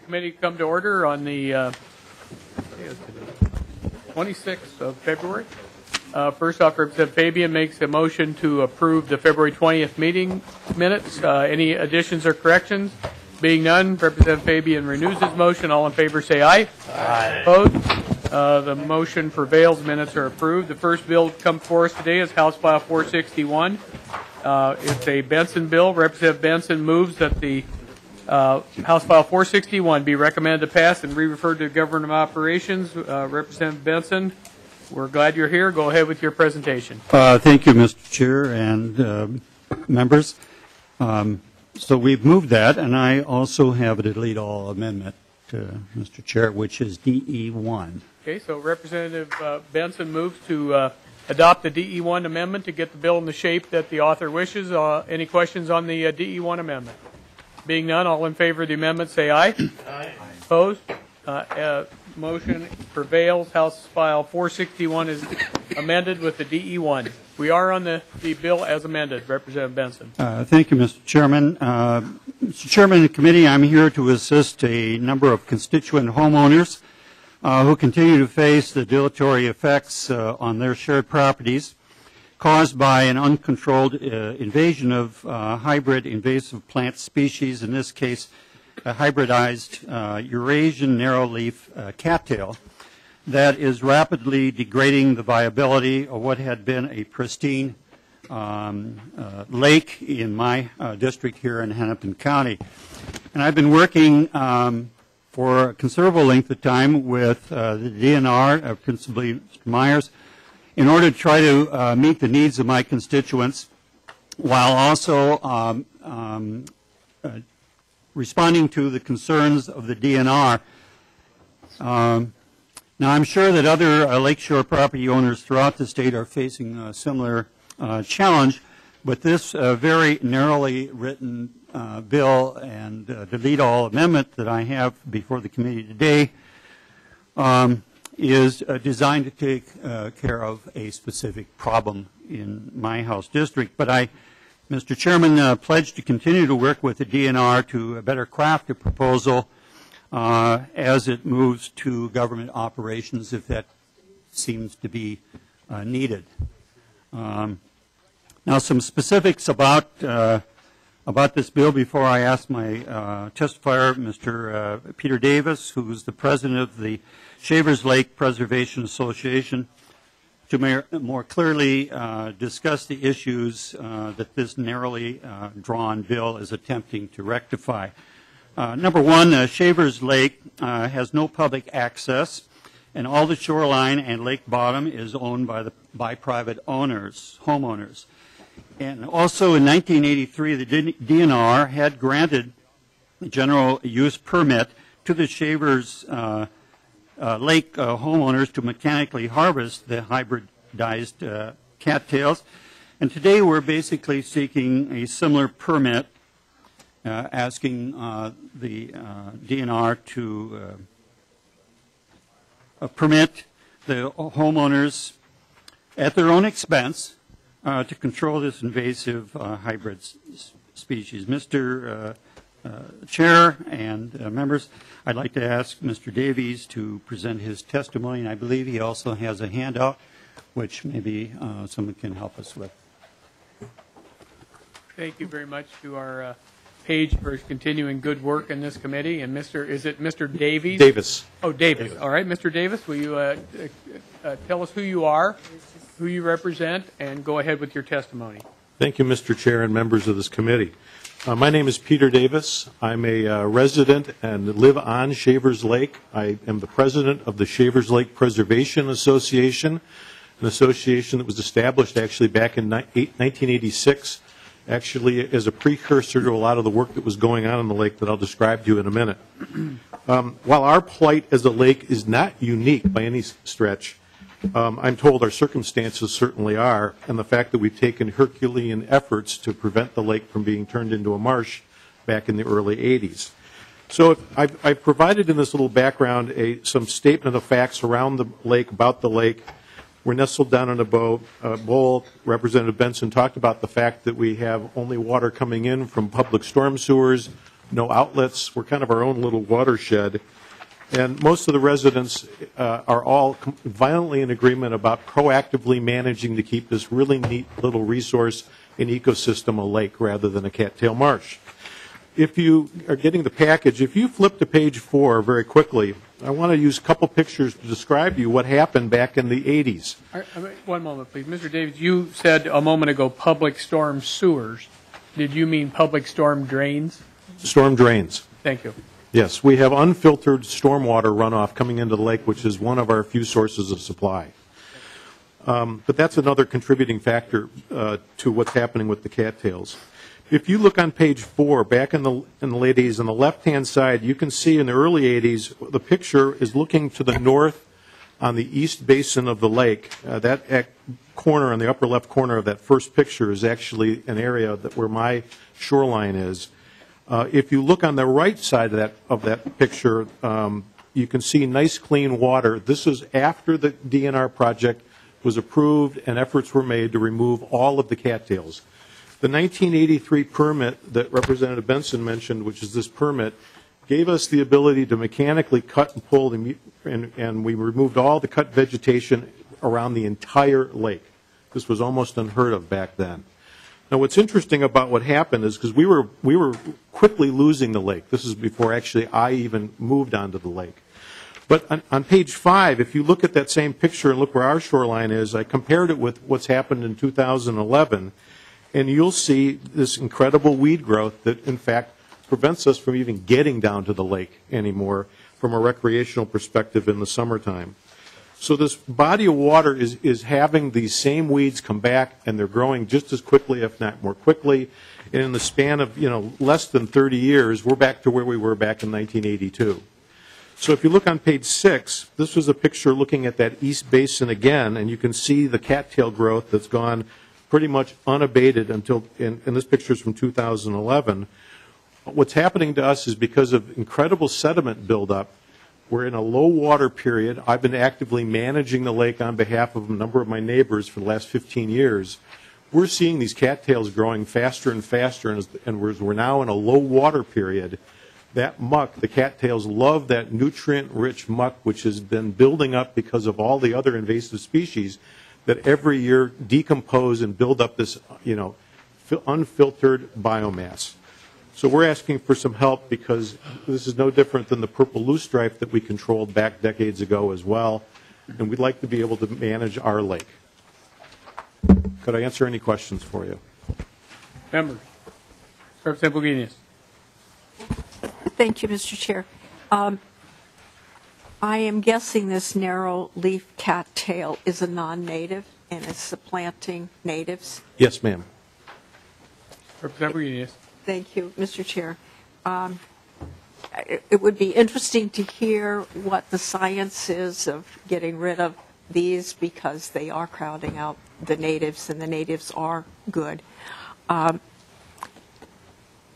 committee come to order on the 26th of February. First off, Representative Fabian makes a motion to approve the February 20th meeting minutes. Any additions or corrections? Being none, Representative Fabian renews his motion. All in favor say aye. Aye. Opposed? The motion prevails. Minutes are approved. The first bill to come before us today is House File 461. It's a Benson bill. Representative Benson moves that the House File 461 be recommended to pass and re-referred to Government Operations. Representative Benson, we're glad you're here. Go ahead with your presentation. Thank you, Mr. Chair and members. So we've moved that, and I also have a delete all amendment, Mr. Chair, which is DE1. Okay, so Representative Benson moves to adopt the DE1 amendment to get the bill in the shape that the author wishes. Any questions on the DE1 amendment? Being none, all in favor of the amendment say aye. Aye. Opposed? Motion prevails. House File 461 is amended with the DE1. We are on the bill as amended. Representative Benson. Thank you, Mr. Chairman. Mr. Chairman of the committee, I'm here to assist a number of constituent homeowners who continue to face the dilatory effects on their shared properties caused by an uncontrolled invasion of hybrid invasive plant species, in this case a hybridized Eurasian narrowleaf cattail that is rapidly degrading the viability of what had been a pristine lake in my district here in Hennepin County. And I've been working for a considerable length of time with the DNR, principally Mr. Myers, in order to try to meet the needs of my constituents while also responding to the concerns of the DNR. Now, I'm sure that other lakeshore property owners throughout the state are facing a similar challenge, but this very narrowly written bill and delete all amendment that I have before the committee today is designed to take care of a specific problem in my House district. But I, Mr. Chairman, pledge to continue to work with the DNR to better craft a proposal as it moves to government operations, if that seems to be needed. Now, some specifics about this bill before I ask my testifier, Mr. Peter Davis, who's the president of the Shavers Lake Preservation Association, to more clearly discuss the issues that this narrowly drawn bill is attempting to rectify. Number one, Shavers Lake has no public access, and all the shoreline and lake bottom is owned by private owners, homeowners. And also in 1983, the DNR had granted the general use permit to the Shavers Lake homeowners to mechanically harvest the hybridized cattails. And today we're basically seeking a similar permit, asking the DNR to permit the homeowners at their own expense to control this invasive hybrid species. Mr. Chair and members, I'd like to ask Mr. Davies to present his testimony, and I believe he also has a handout which maybe someone can help us with. Thank you very much to our Page for continuing good work in this committee. And is it Mr. Davies? Davis. Oh, Davis. All right, Mr. Davis, will you tell us who you are, who you represent, and go ahead with your testimony. Thank you, Mr. Chair and members of this committee. My name is Peter Davis. I'm a resident and live on Shavers Lake. I am the president of the Shavers Lake Preservation Association, an association that was established actually back in 1986, actually as a precursor to a lot of the work that was going on the lake that I'll describe to you in a minute. While our plight as a lake is not unique by any stretch, I'm told our circumstances certainly are, and the fact that we've taken Herculean efforts to prevent the lake from being turned into a marsh back in the early 80s. So I've provided in this little background some statement of facts around the lake, about the lake. We're nestled down in a bowl. Representative Benson talked about the fact that we have only water coming in from public storm sewers, no outlets. We're kind of our own little watershed. And most of the residents are all violently in agreement about proactively managing to keep this really neat little resource and ecosystem a lake rather than a cattail marsh. If you are getting the package, if you flip to page 4 very quickly, I want to use a couple pictures to describe to you what happened back in the 80s. One moment, please. Mr. Davis, you said a moment ago public storm sewers. Did you mean public storm drains? Storm drains. Thank you. Yes, we have unfiltered stormwater runoff coming into the lake, which is one of our few sources of supply. But that's another contributing factor to what's happening with the cattails. If you look on page 4, back in the late 80s, on the left-hand side, you can see in the early 80s, the picture is looking to the north on the east basin of the lake. That corner, on the upper left corner of that first picture, is actually an area where my shoreline is. If you look on the right side of that picture, you can see nice clean water. This is after the DNR project was approved and efforts were made to remove all of the cattails. The 1983 permit that Representative Benson mentioned, which is this permit, gave us the ability to mechanically cut and pull, and we removed all the cut vegetation around the entire lake. This was almost unheard of back then. Now, what's interesting about what happened is because we were quickly losing the lake. This is before actually I even moved onto the lake. But on page 5, if you look at that same picture and look where our shoreline is, I compared it with what's happened in 2011, and you'll see this incredible weed growth that, in fact, prevents us from even getting down to the lake anymore from a recreational perspective in the summertime. So this body of water is having these same weeds come back, and they're growing just as quickly, if not more quickly. And in the span of less than 30 years, we're back to where we were back in 1982. So if you look on page 6, this was a picture looking at that east basin again, and you can see the cattail growth that's gone pretty much unabated until, and this picture is from 2011. What's happening to us is because of incredible sediment buildup, we're in a low water period. I've been actively managing the lake on behalf of a number of my neighbors for the last 15 years. We're seeing these cattails growing faster and faster, and we're now in a low water period. That muck, the cattails love that nutrient-rich muck, which has been building up because of all the other invasive species that every year decompose and build up this, unfiltered biomass. So we're asking for some help because this is no different than the purple loosestrife that we controlled back decades ago as well, and we'd like to be able to manage our lake. Could I answer any questions for you? Members. Representative Bouguinis. Thank you, Mr. Chair. I am guessing this narrow leaf cattail is a non-native and is supplanting natives. Yes, ma'am. Representative Bouguinis. Thank you, Mr. Chair. It would be interesting to hear what the science is of getting rid of these because they are crowding out the natives, and the natives are good.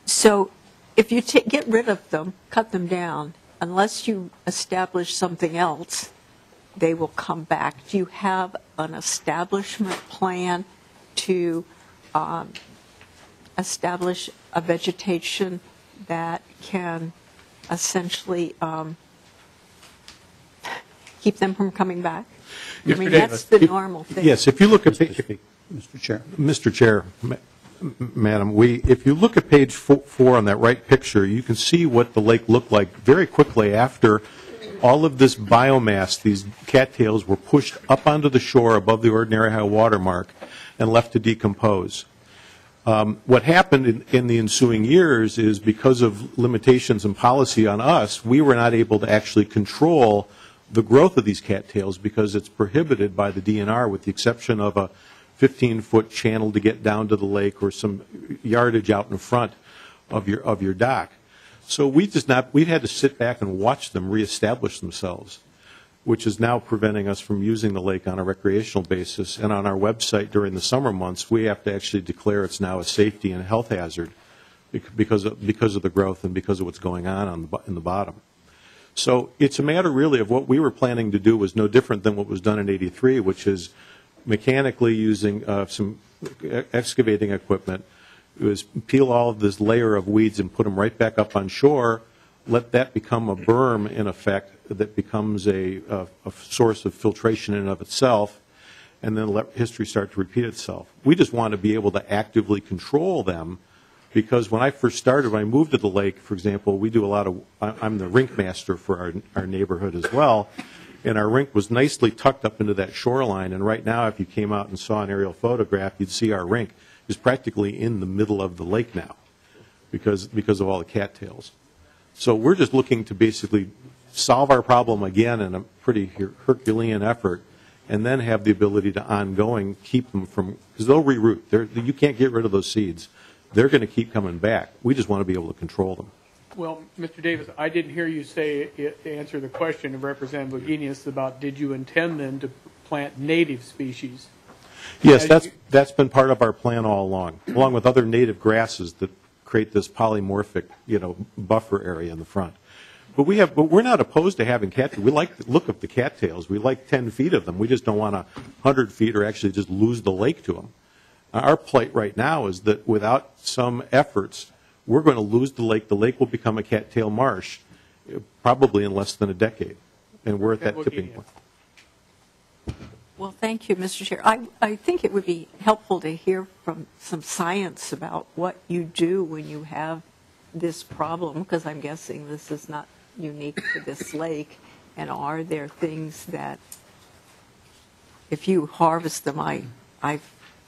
So if you get rid of them, cut them down, unless you establish something else, they will come back. Do you have an establishment plan to establish a vegetation that can essentially keep them from coming back? I mean, that's the normal thing. Yes, if you look at Mr. Chair, Madam, if you look at page 4 on that right picture, you can see what the lake looked like very quickly after all of this biomass, these cattails, were pushed up onto the shore above the ordinary high water mark and left to decompose. What happened in the ensuing years is because of limitations and policy on us, we were not able to actually control the growth of these cattails because it's prohibited by the DNR with the exception of a 15-foot channel to get down to the lake or some yardage out in front of your dock. So we've had to sit back and watch them reestablish themselves, which is now preventing us from using the lake on a recreational basis. And on our website during the summer months, we have to actually declare it's now a safety and health hazard because of the growth and because of what's going on in the bottom. So it's a matter really of what we were planning to do was no different than what was done in '83, which is mechanically using some excavating equipment, is peel all of this layer of weeds and put them right back up on shore, let that become a berm, in effect, that becomes a source of filtration in and of itself, and then let history start to repeat itself. We just want to be able to actively control them, because when I first started, when I moved to the lake, for example, we do a lot of, I'm the rink master for our neighborhood as well, and our rink was nicely tucked up into that shoreline, and right now, if you came out and saw an aerial photograph, you'd see our rink is practically in the middle of the lake now, because of all the cattails. So we're just looking to basically solve our problem again in a pretty Herculean effort, and then have the ability to ongoing keep them from, because they'll reroot. You can't get rid of those seeds. They're going to keep coming back. We just want to be able to control them. Well, Mr. Davis, I didn't hear you say, answer the question of Representative Wagenius about did you intend then to plant native species? Yes, that's been part of our plan all along with other native grasses that create this polymorphic, buffer area in the front. But we're not opposed to having cattails. We like the look of the cattails. We like 10 feet of them. We just don't want 100 feet or actually just lose the lake to them. Our plight right now is that without some efforts, we're going to lose the lake. The lake will become a cattail marsh, probably in less than a decade. And we're at that tipping point. Well, thank you, Mr. Chair. I think it would be helpful to hear from some science about what you do when you have this problem, because I'm guessing this is not unique to this lake. And are there things that, if you harvest them, I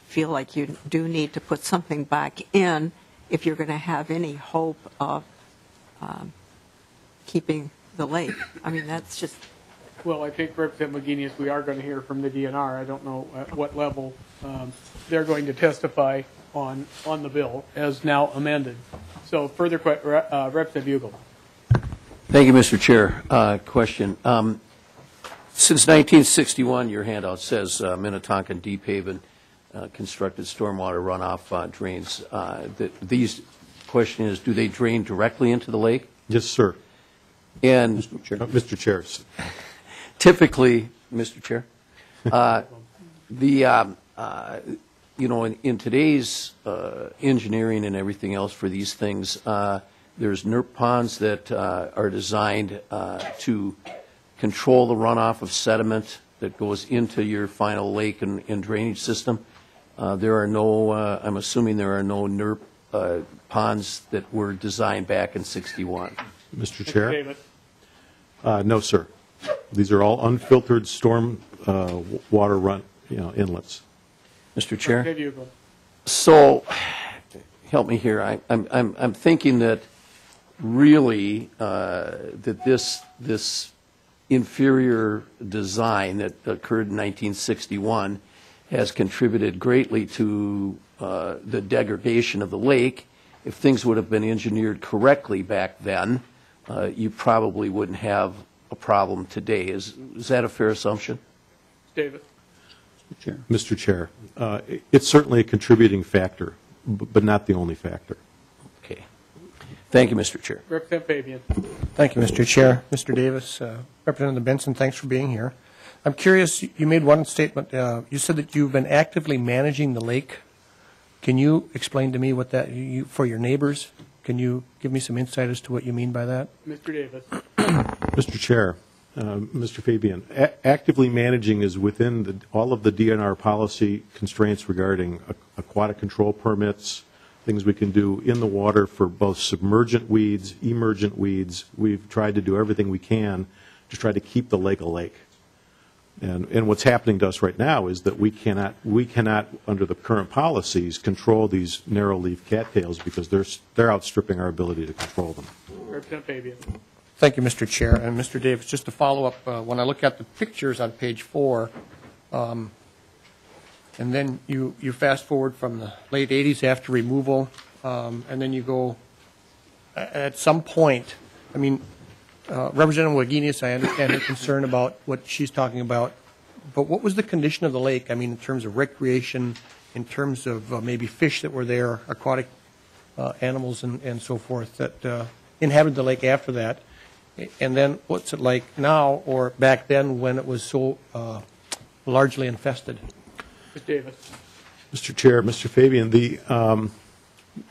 feel like you do need to put something back in if you're going to have any hope of keeping the lake. I mean, that's just... Well, I think Representative Wagenius, we are going to hear from the DNR. I don't know at what level they're going to testify on the bill as now amended. So further, Representative Bugle. Thank you, Mr. Chair. Question. Since 1961, your handout says Minnetonka and Deep Haven constructed stormwater runoff drains. Question is, do they drain directly into the lake? Yes, sir. And Mr. Chair. Typically, Mr. Chair, in today's engineering and everything else for these things, there's NERP ponds that are designed to control the runoff of sediment that goes into your final lake and drainage system. There are no, I'm assuming there are no NERP ponds that were designed back in '61. Mr. Chair? No, sir. These are all unfiltered storm water run, inlets. Mr. Chair? So, help me here. I'm thinking that really that this inferior design that occurred in 1961 has contributed greatly to the degradation of the lake. If things would have been engineered correctly back then, you probably wouldn't have a problem today. Is that a fair assumption? David. Mr. Chair, it's certainly a contributing factor, but not the only factor. Okay. Thank you, Mr. Chair. Representative Fabian. Thank you, Mr. Chair. Mr. Davis, Representative Benson, thanks for being here. I'm curious, you made one statement. You said that you've been actively managing the lake. Can you explain to me what that, for your neighbors, can you give me some insight as to what you mean by that? Mr. Davis. Mr. Chair, Mr. Fabian, actively managing is within all of the DNR policy constraints regarding aquatic control permits, things we can do in the water for both submergent weeds, emergent weeds. We've tried to do everything we can to try to keep the lake a lake. And what's happening to us right now is that we cannot, under the current policies, control these narrow leaf cattails because they're outstripping our ability to control them. Representative Fabian. Thank you, Mr. Chair. And Mr. Davis, just to follow up, when I look at the pictures on page 4, and then you fast forward from the late 80s after removal, and then you go at some point, I mean, Representative Wagenius, I understand her concern about what she's talking about, but what was the condition of the lake? I mean, in terms of recreation, in terms of maybe fish that were there, aquatic animals and so forth that inhabited the lake after that, and then what's it like now or back then when it was so largely infested? Mr. Davis. Mr. Chair, Mr. Fabian,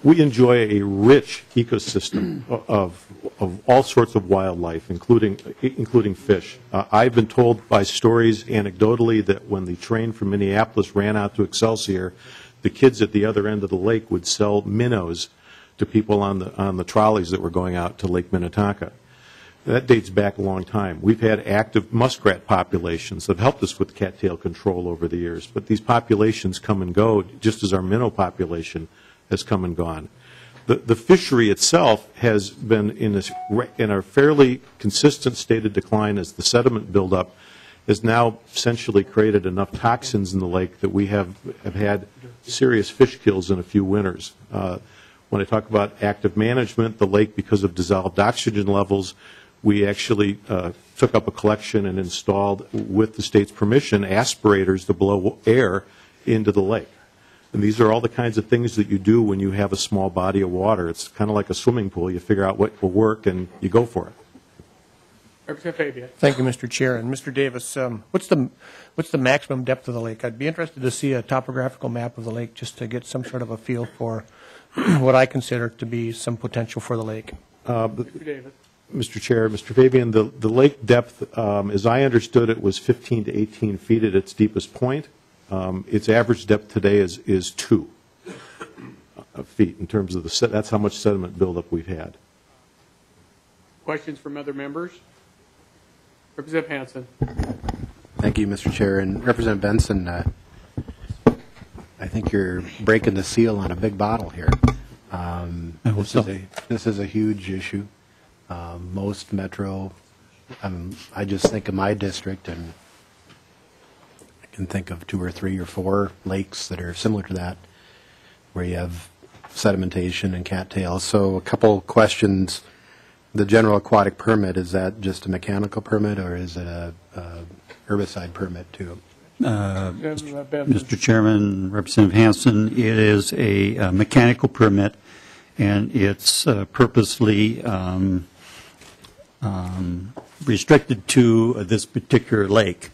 We enjoy a rich ecosystem of all sorts of wildlife, including fish. I've been told by stories anecdotally that when the train from Minneapolis ran out to Excelsior, the kids at the other end of the lake would sell minnows to people on the trolleys that were going out to Lake Minnetonka. That dates back a long time. We've had active muskrat populations that have helped us with cattail control over the years, but these populations come and go just as our minnow population has come and gone. The fishery itself has been in a fairly consistent state of decline as the sediment buildup has now essentially created enough toxins in the lake that we have had serious fish kills in a few winters. When I talk about active management, the lake, because of dissolved oxygen levels, we actually took up a collection and installed, with the state's permission, aspirators to blow air into the lake. And these are all the kinds of things that you do when you have a small body of water. It's kind of like a swimming pool. You figure out what will work and you go for it. Representative Fabian. Thank you, Mr. Chair. And Mr. Davis, what's the maximum depth of the lake? I'd be interested to see a topographical map of the lake just to get some sort of a feel for what I consider to be some potential for the lake. Mr. Davis. Mr. Chair, Mr. Fabian, the lake depth, as I understood it, was 15 to 18 feet at its deepest point. Its average depth today is 2 feet in terms of that's how much sediment buildup we've had. Questions from other members? Representative Hansen. Thank you, Mr. Chair. And Representative Benson, I think you're breaking the seal on a big bottle here. This is a huge issue. Most metro, I just think of my district, and I can think of 2 or 3 or 4 lakes that are similar to that, where you have sedimentation and cattail. So a couple questions. The general aquatic permit, is that just a mechanical permit, or is it a herbicide permit too? Mr. Chairman, Representative Hansen, it is a mechanical permit, and it's purposely restricted to this particular lake.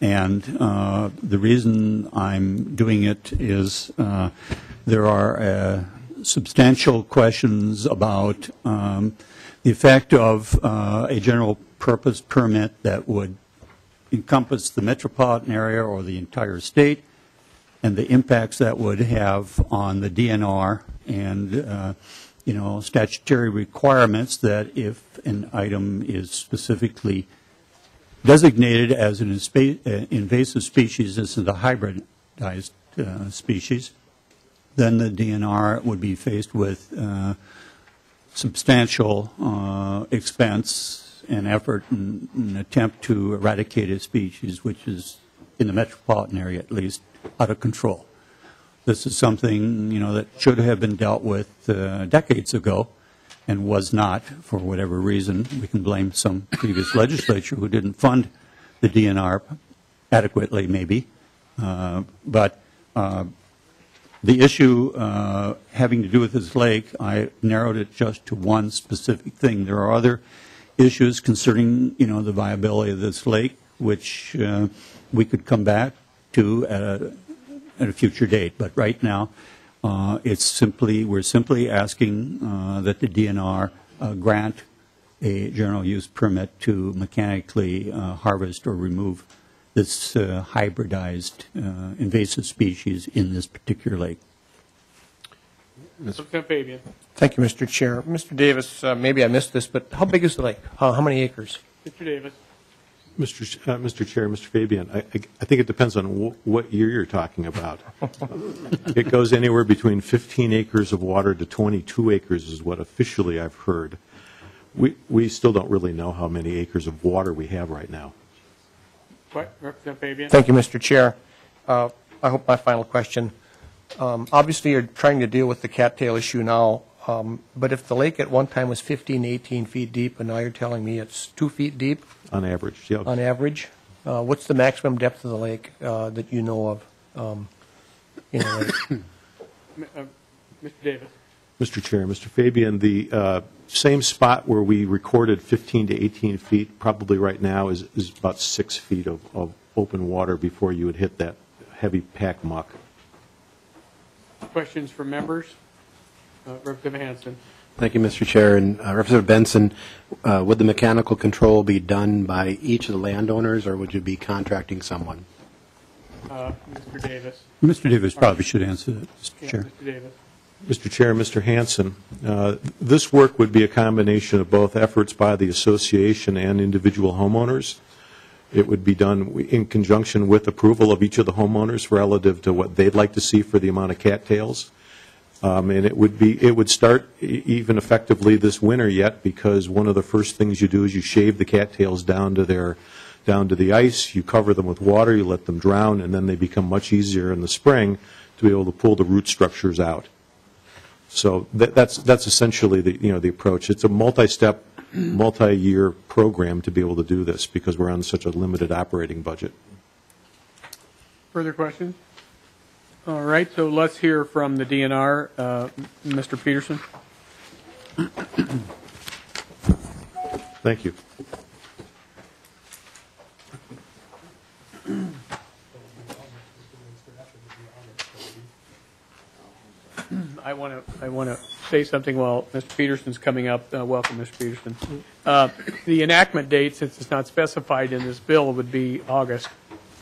And the reason I'm doing it is there are substantial questions about the effect of a general purpose permit that would encompass the metropolitan area or the entire state, and the impacts that would have on the DNR and statutory requirements that if an item is specifically designated as an invasive species, this is a hybridized species, then the DNR would be faced with substantial expense and effort in an attempt to eradicate a species which is, in the metropolitan area at least, out of control. This is something, that should have been dealt with decades ago and was not, for whatever reason. We can blame some previous legislature who didn't fund the DNR adequately, maybe. But the issue having to do with this lake, I narrowed it just to one specific thing. There are other issues concerning, the viability of this lake, which we could come back to at a future date. But right now, we're simply asking that the DNR grant a general use permit to mechanically harvest or remove this hybridized invasive species in this particular lake. Representative Fabian. Thank you, Mr. Chair. Mr. Davis, maybe I missed this, but how big is the lake? How many acres? Mr. Davis. Mr. Chair, Mr. Fabian, I think it depends on what year you're talking about. It goes anywhere between 15 acres of water to 22 acres is what officially I've heard. We still don't really know how many acres of water we have right now. What? Representative Fabian. Thank you, Mr. Chair. I hope my final question. Obviously, you're trying to deal with the cattail issue now, but if the lake at one time was 15, 18 feet deep, and now you're telling me it's 2 feet deep? On average, yeah. On average? What's the maximum depth of the lake that you know of? Mr. Davis. Mr. Chair, Mr. Fabian, the same spot where we recorded 15 to 18 feet, probably right now is about 6 feet of open water before you would hit that heavy pack muck. Questions from members? Representative Hanson. Thank you, Mr. Chair. And Representative Benson, would the mechanical control be done by each of the landowners, or would you be contracting someone? Mr. Davis. Mr. Davis probably should answer that, Mr. Chair. Mr. Davis. Mr. Chair, Mr. Hanson, this work would be a combination of both efforts by the association and individual homeowners. It would be done in conjunction with approval of each of the homeowners relative to what they'd like to see for the amount of cattails. And it would start even effectively this winter yet, because one of the first things you do is you shave the cattails down to the ice, you cover them with water, you let them drown, and then they become much easier in the spring to be able to pull the root structures out. So that's essentially the approach. It's a multi-step, multi-year program to be able to do this, because we're on such a limited operating budget. Further questions? All right, so let's hear from the DNR. Mr. Peterson. Thank you. I want to say something while Mr. Peterson's coming up. Welcome, Mr. Peterson. The enactment date, since it's not specified in this bill, would be August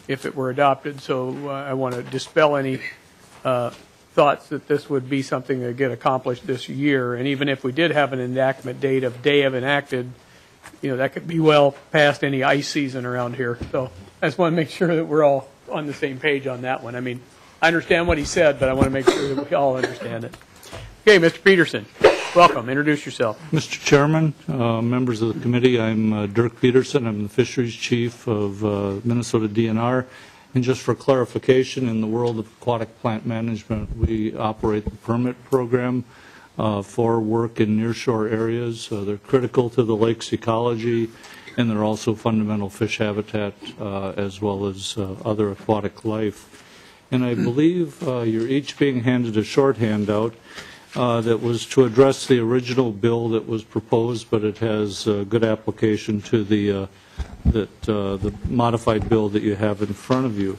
if it were adopted. So I want to dispel any thoughts that this would be something that would get accomplished this year. And even if we did have an enactment date of day of enacted, that could be well past any ice season around here. So I just want to make sure that we're all on the same page on that one. I mean, I understand what he said, but I want to make sure that we all understand it. Okay, Mr. Peterson, welcome. Introduce yourself. Mr. Chairman, members of the committee, I'm Dirk Peterson. I'm the Fisheries Chief of Minnesota DNR. And just for clarification, in the world of aquatic plant management, we operate the permit program for work in nearshore areas. They're critical to the lake's ecology, and they're also fundamental fish habitat as well as other aquatic life. And I believe you're each being handed a short handout that was to address the original bill that was proposed, but it has good application to the modified bill that you have in front of you.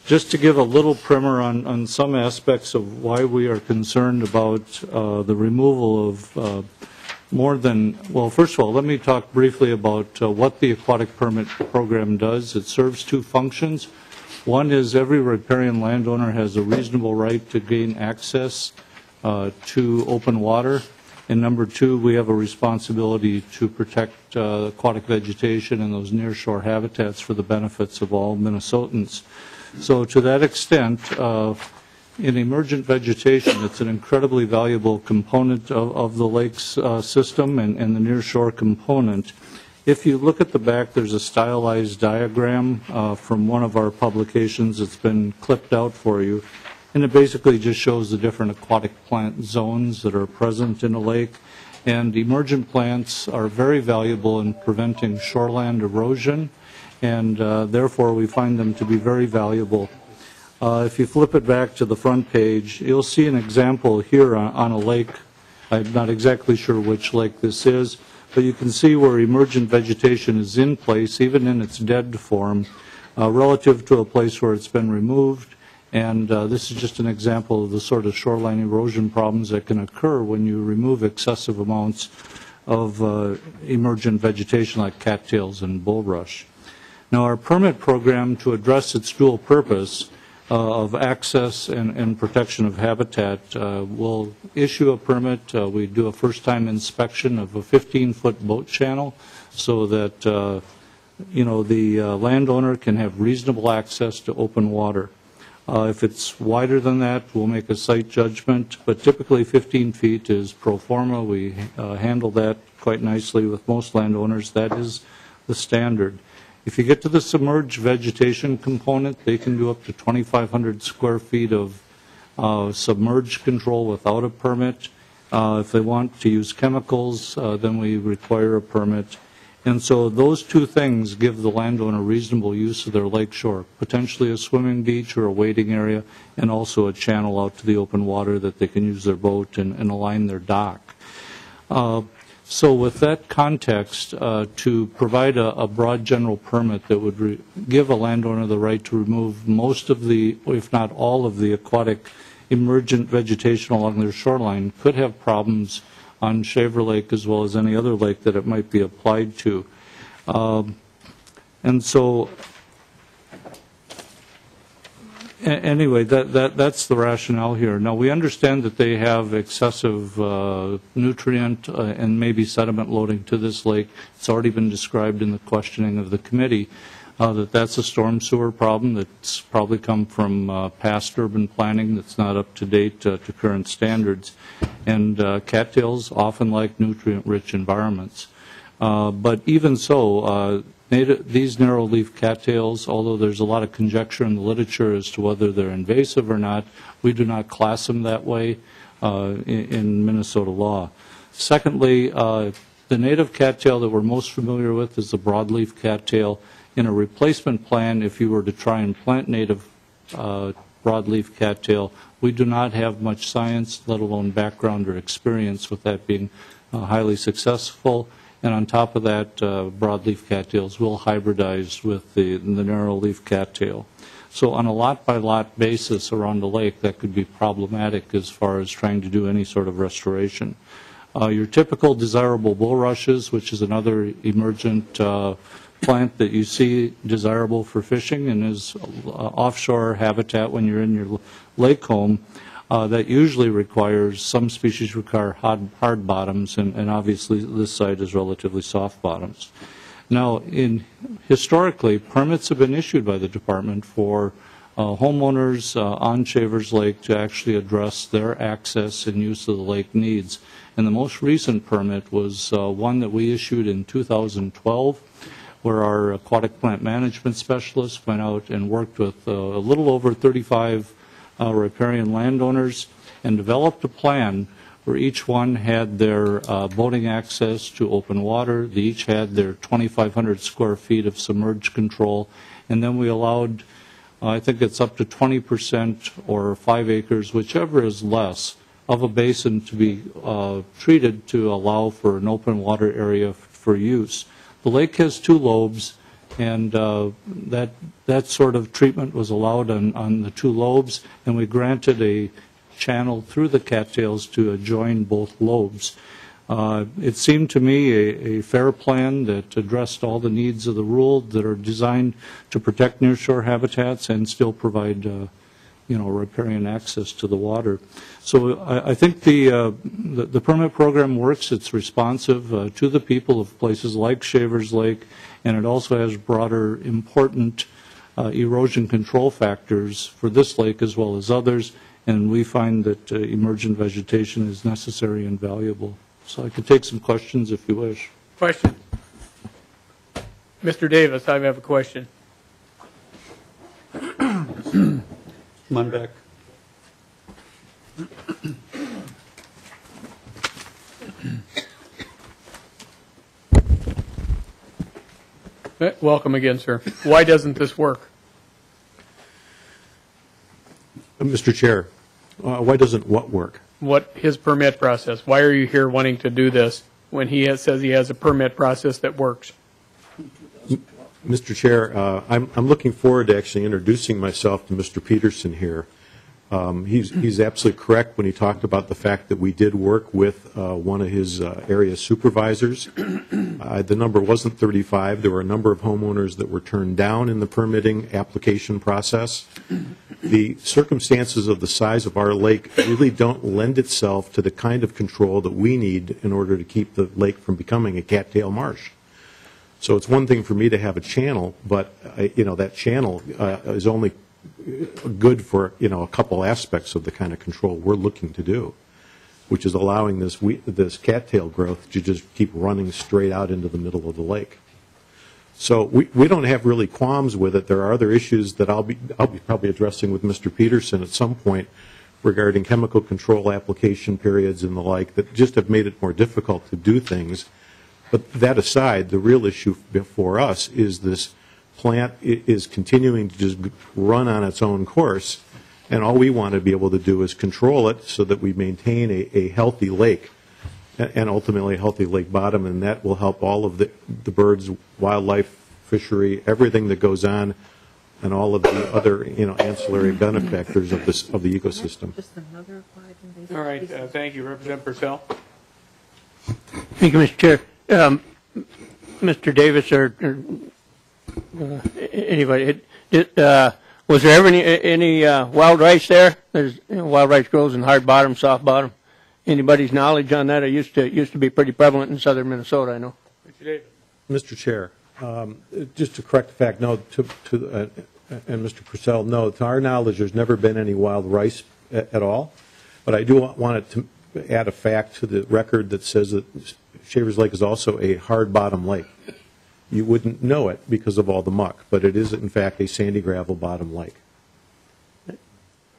Just to give a little primer on some aspects of why we are concerned about the removal of well, first of all, let me talk briefly about what the aquatic permit program does. It serves two functions. One is every riparian landowner has a reasonable right to gain access to open water. And number two, we have a responsibility to protect aquatic vegetation and those nearshore habitats for the benefits of all Minnesotans. So to that extent, in emergent vegetation, it's an incredibly valuable component of the lake's system and the nearshore component. If you look at the back, there's a stylized diagram from one of our publications. It's been clipped out for you. And it basically just shows the different aquatic plant zones that are present in a lake. And emergent plants are very valuable in preventing shoreland erosion, and therefore we find them to be very valuable. If you flip it back to the front page, you'll see an example here on a lake. I'm not exactly sure which lake this is, but you can see where emergent vegetation is in place, even in its dead form, relative to a place where it's been removed. And this is just an example of the sort of shoreline erosion problems that can occur when you remove excessive amounts of emergent vegetation like cattails and bulrush. Now, our permit program, to address its dual purpose of access and protection of habitat, will issue a permit. We do a first-time inspection of a 15-foot boat channel so that the landowner can have reasonable access to open water. If it's wider than that, we'll make a site judgment, but typically 15 feet is pro forma. We handle that quite nicely with most landowners. That is the standard. If you get to the submerged vegetation component, they can do up to 2,500 square feet of submerged control without a permit. If they want to use chemicals, then we require a permit. And so those two things give the landowner reasonable use of their lake shore, potentially a swimming beach or a wading area, and also a channel out to the open water that they can use their boat and align their dock. So with that context, to provide a broad general permit that would give a landowner the right to remove most of the, if not all of the aquatic emergent vegetation along their shoreline could have problems on Shaver Lake as well as any other lake that it might be applied to. And so, anyway, that's the rationale here. Now, we understand that they have excessive nutrient and maybe sediment loading to this lake. It's already been described in the questioning of the committee that that's a storm sewer problem that's probably come from past urban planning that's not up to date to current standards. And cattails often like nutrient-rich environments. But even so, these narrow-leaf cattails, although there's a lot of conjecture in the literature as to whether they're invasive or not, we do not class them that way in Minnesota law. Secondly, the native cattail that we're most familiar with is the broadleaf cattail. In a replacement plan, if you were to try and plant native broadleaf cattail, we do not have much science, let alone background or experience with that being highly successful. And on top of that, broadleaf cattails will hybridize with the narrow-leaf cattail. So on a lot-by-lot basis around the lake, that could be problematic as far as trying to do any sort of restoration. Your typical desirable bulrushes, which is another emergent plant that you see desirable for fishing and is offshore habitat when you're in your lake home, that usually requires, some species require hard bottoms, and obviously this site is relatively soft bottoms. Now, historically, permits have been issued by the department for homeowners on Shavers Lake to actually address their access and use of the lake needs. And the most recent permit was one that we issued in 2012, where our aquatic plant management specialists went out and worked with a little over 35 riparian landowners and developed a plan where each one had their boating access to open water. They each had their 2,500 square feet of submerged control, and then we allowed, I think it's up to 20% or 5 acres, whichever is less, of a basin to be treated to allow for an open water area for use. The lake has 2 lobes, and that sort of treatment was allowed on the 2 lobes, and we granted a channel through the cattails to adjoin both lobes. It seemed to me a fair plan that addressed all the needs of the rural that are designed to protect nearshore habitats and still provide riparian access to the water. So I think the permit program works. It's responsive to the people of places like Shavers Lake, and it also has broader, important erosion control factors for this lake as well as others, and we find that emergent vegetation is necessary and valuable. So I could take some questions if you wish. Question. Mr. Davis, I have a question. Come on back. Welcome again, sir. Why doesn't this work? Mr. Chair, why doesn't what work? What his permit process? Why are you here wanting to do this when he says he has a permit process that works? Mr. Chair, I'm looking forward to actually introducing myself to Mr. Peterson here. He's absolutely correct when he talked about the fact that we did work with one of his area supervisors. The number wasn't 35. There were a number of homeowners that were turned down in the permitting application process. The circumstances of the size of our lake really don't lend itself to the kind of control that we need in order to keep the lake from becoming a cattail marsh. So it's one thing for me to have a channel, but that channel is only good for a couple aspects of the kind of control we're looking to do, which is allowing this cattail growth to just keep running straight out into the middle of the lake. So we don't have really qualms with it. There are other issues that I'll be probably addressing with Mr. Peterson at some point regarding chemical control application periods and the like that just have made it more difficult to do things. But that aside, the real issue before us is this plant is continuing to just run on its own course, and all we want to be able to do is control it so that we maintain a healthy lake and ultimately a healthy lake bottom, and that will help all of the birds, wildlife, fishery, everything that goes on and all of the other, ancillary benefactors of the ecosystem. All right, thank you. Representative Persell. Thank you, Mr. Chair. Mr. Davis or anybody, was there ever any wild rice there? There's wild rice grows in hard bottom, soft bottom. Anybody's knowledge on that? It used to be pretty prevalent in southern Minnesota, I know. Mr. Chair, just to correct the fact, no, and Mr. Persell, no, to our knowledge, there's never been any wild rice at all. But I do want to add a fact to the record that says that Shavers Lake is also a hard bottom lake. You wouldn't know it because of all the muck, but it is in fact a sandy gravel bottom lake.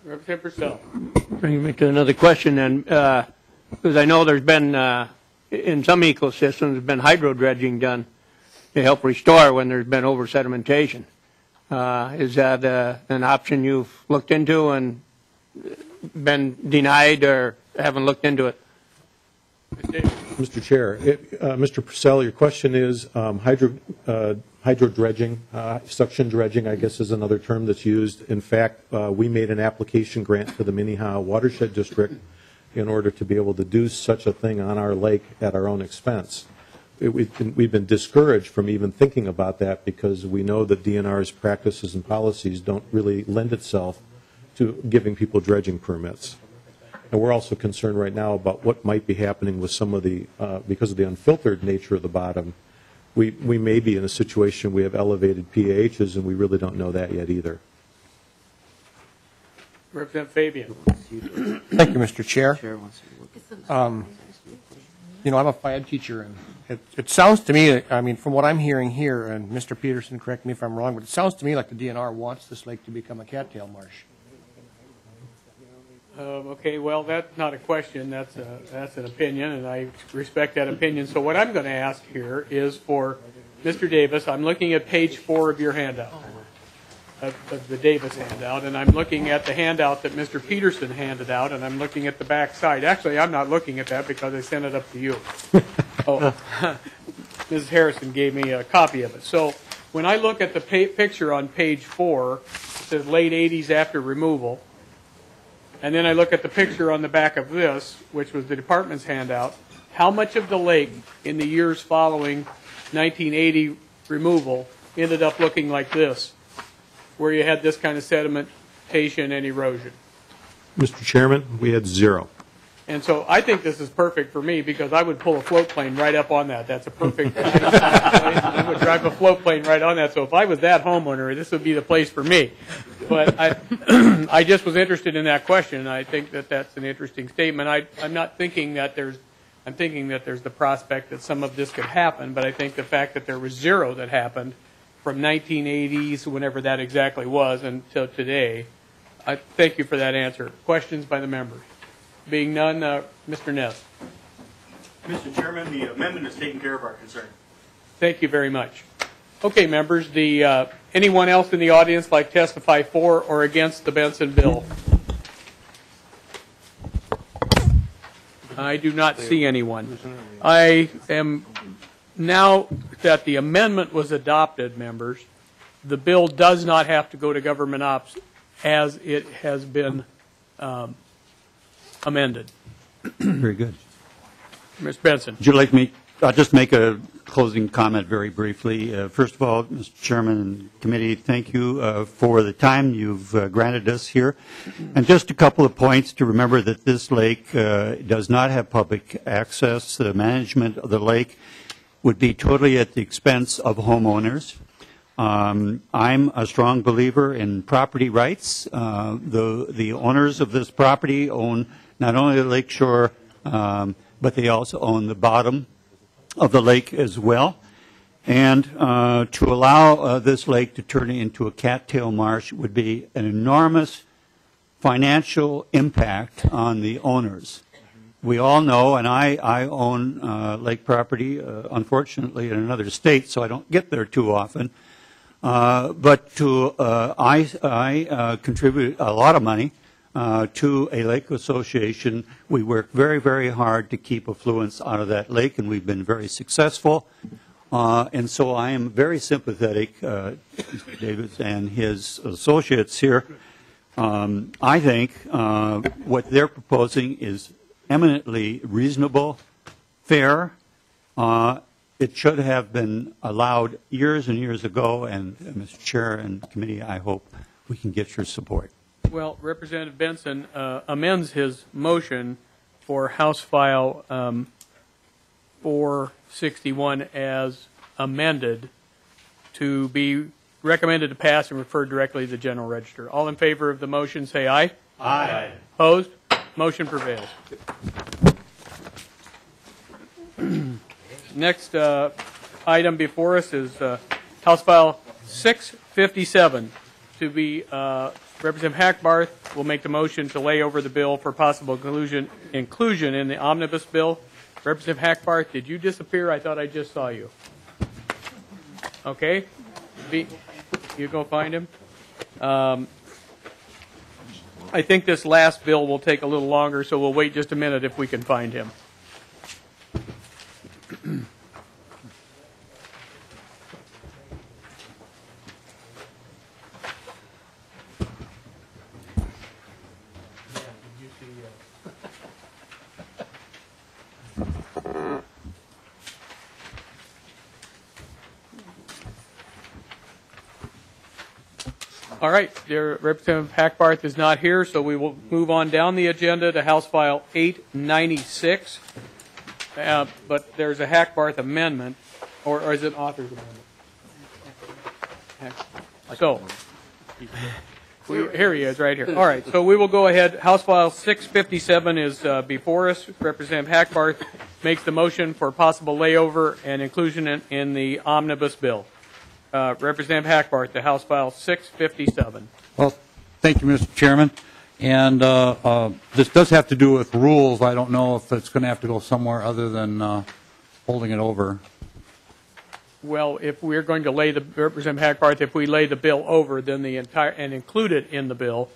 Representative Persell. Bring me to another question then, because I know there's been, in some ecosystems, there's been hydro dredging done to help restore when there's been over sedimentation. Is that an option you've looked into and been denied or haven't looked into it? Mr. Chair, Mr. Persell, your question is hydro dredging, suction dredging, I guess is another term that's used. In fact, we made an application grant to the Minnehaha Watershed District in order to be able to do such a thing on our lake at our own expense. We've been discouraged from even thinking about that because we know that DNR's practices and policies don't really lend itself to giving people dredging permits. And we're also concerned right now about what might be happening with some of the, because of the unfiltered nature of the bottom, we may be in a situation we have elevated PAHs and we really don't know that yet either. Representative Fabian. Thank you, Mr. Chair. I'm a FIAD teacher, and it sounds to me, I mean, from what I'm hearing here, and Mr. Peterson, correct me if I'm wrong, but it sounds to me like the DNR wants this lake to become a cattail marsh. Okay, well, that's not a question. That's an opinion, and I respect that opinion. So what I'm going to ask here is for Mr. Davis. I'm looking at page 4 of your handout, of the Davis handout, and I'm looking at the handout that Mr. Peterson handed out, and I'm looking at the back side. Actually, I'm not looking at that because I sent it up to you. Oh, Mrs. Harrison gave me a copy of it. So when I look at the picture on page 4, it says late 80s after removal. And then I look at the picture on the back of this, which was the department's handout. How much of the lake in the years following 1980 removal ended up looking like this, where you had this kind of sedimentation and erosion? Mr. Chairman, we had 0. And so I think this is perfect for me because I would pull a float plane right up on that. That's a perfect place. I would drive a float plane right on that. So if I was that homeowner, this would be the place for me. But I just was interested in that question, and I think that that's an interesting statement. I'm not thinking that I'm thinking that there's the prospect that some of this could happen, but I think the fact that there was 0 that happened from 1980s, whenever that exactly was, until today, I thank you for that answer. Questions by the members? Being none, Mr. Ness. Mr. Chairman, the amendment has taken care of our concern. Thank you very much. Okay, members, anyone else in the audience like to testify for or against the Benson bill? I do not see anyone. I am, now that the amendment was adopted, members, the bill does not have to go to government ops as it has been amended. Very good. Ms. Benson. Would you like me? I'll just make a closing comment very briefly. First of all, Mr. Chairman and committee, thank you for the time you've granted us here. And just a couple of points to remember that this lake does not have public access. The management of the lake would be totally at the expense of homeowners. I'm a strong believer in property rights. The owners of this property own not only the lakeshore, but they also own the bottom of the lake as well. And to allow this lake to turn into a cattail marsh would be an enormous financial impact on the owners. We all know, and I own lake property, unfortunately, in another state, so I don't get there too often. But I contribute a lot of money to a lake association. We work very, very hard to keep affluence out of that lake, and we've been very successful. And so I am very sympathetic, Mr. Davis and his associates here. I think what they're proposing is eminently reasonable, fair. It should have been allowed years and years ago, and Mr. Chair and committee, I hope we can get your support. Well, Representative Benson amends his motion for House File 461 as amended to be recommended to pass and referred directly to the General Register. All in favor of the motion, say aye. Aye. Opposed? Motion prevails. Next item before us is House File 657 to be Representative Hackbarth will make the motion to lay over the bill for possible inclusion in the omnibus bill. Representative Hackbarth, did you disappear? I thought I just saw you. Okay. You go find him. I think this last bill will take a little longer, so we'll wait just a minute if we can find him. All right, Representative Hackbarth is not here, so we will move on down the agenda to House File 896. But there's a Hackbarth amendment, or is it an author's amendment? So, here he is, right here. All right, so we will go ahead. House File 657 is before us. Representative Hackbarth makes the motion for possible layover and inclusion in the omnibus bill. Representative Hackbarth, the House File 657. Well, thank you, Mr. Chairman. And this does have to do with rules. I don't know if it's going to have to go somewhere other than holding it over. Well, if we're going to lay Representative Hackbarth, if we lay the bill over, then the entire and include it in the bill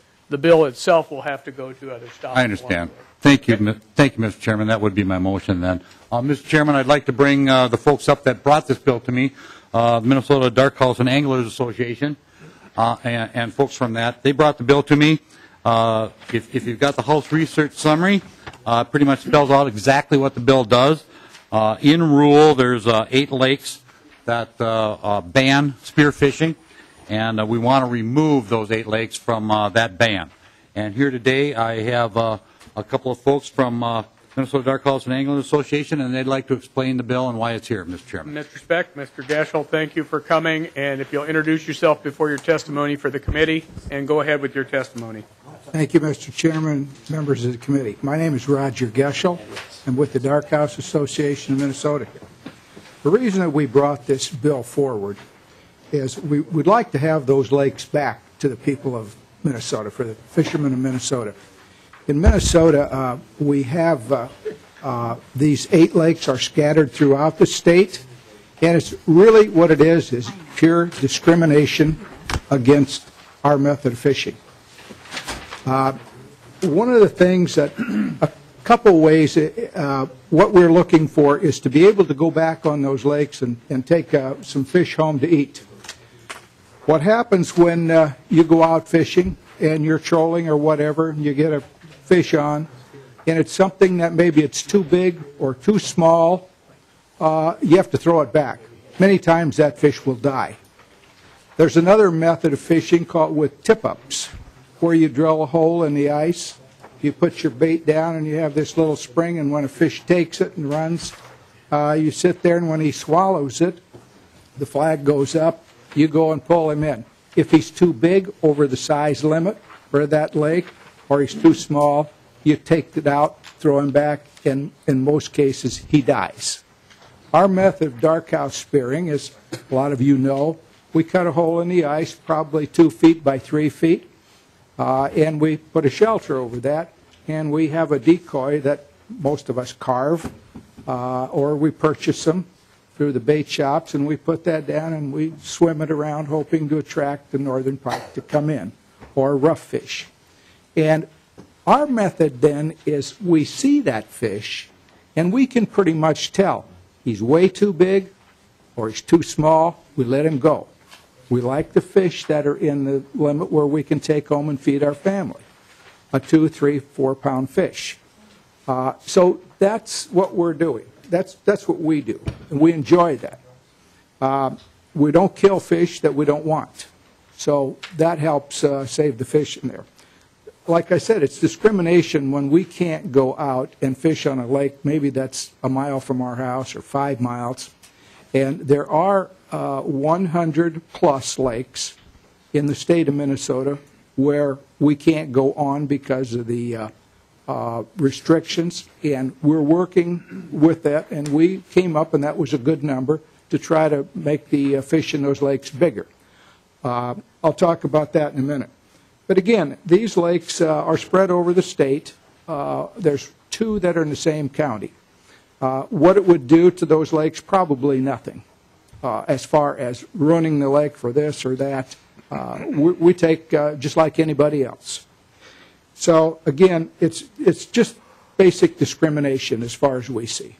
itself will have to go to other stops. I understand. Thank you, Mr. Chairman. That would be my motion then. Mr. Chairman, I'd like to bring the folks up that brought this bill to me. Minnesota Dark House and Anglers Association, and folks from that. They brought the bill to me. If you've got the House research summary, pretty much spells out exactly what the bill does. In rule, there's 8 lakes that ban spearfishing, and we want to remove those 8 lakes from that ban. And here today, I have a couple of folks from Minnesota Dark House and Anglers Association, and they'd like to explain the bill and why it's here, Mr. Chairman. Mr. Speck, Mr. Gavel, thank you for coming, and if you'll introduce yourself before your testimony for the committee, and go ahead with your testimony. Thank you, Mr. Chairman, members of the committee. My name is Roger Geschel. I'm with the Dark House Association of Minnesota. The reason that we brought this bill forward is we would like to have those lakes back to the people of Minnesota, for the fishermen of Minnesota. In Minnesota, we have these 8 lakes are scattered throughout the state, and it's really what it is pure discrimination against our method of fishing. One of the things that, a couple ways, what we're looking for is to be able to go back on those lakes and take some fish home to eat. What happens when you go out fishing and you're trolling or whatever, and you get a fish on, and it's something that maybe it's too big or too small, you have to throw it back. Many times that fish will die. There's another method of fishing called with tip-ups, where you drill a hole in the ice, you put your bait down, and you have this little spring, and when a fish takes it and runs, you sit there, and when he swallows it, the flag goes up, you go and pull him in. If he's too big over the size limit for that lake, or he's too small, you take it out, throw him back, and in most cases, he dies. Our method of dark house spearing, as a lot of you know, we cut a hole in the ice, probably 2 feet by 3 feet, and we put a shelter over that, and we have a decoy that most of us carve, or we purchase them through the bait shops, and we put that down, and we swim it around, hoping to attract the northern pike to come in, or rough fish. And our method then is we see that fish, and we can pretty much tell he's way too big or he's too small, we let him go. We like the fish that are in the limit where we can take home and feed our family, a 2, 3, 4 pound fish. So that's what we're doing. That's what we do, and we enjoy that. We don't kill fish that we don't want, so that helps save the fish in there. Like I said, it's discrimination when we can't go out and fish on a lake, maybe that's a mile from our house or 5 miles, and there are 100-plus lakes in the state of Minnesota where we can't go on because of the restrictions, and we're working with that, and we came up, and that was a good number, to try to make the fish in those lakes bigger. I'll talk about that in a minute. But again, these lakes are spread over the state. There's 2 that are in the same county. What it would do to those lakes, probably nothing. As far as ruining the lake for this or that, we take just like anybody else. So again, it's just basic discrimination as far as we see.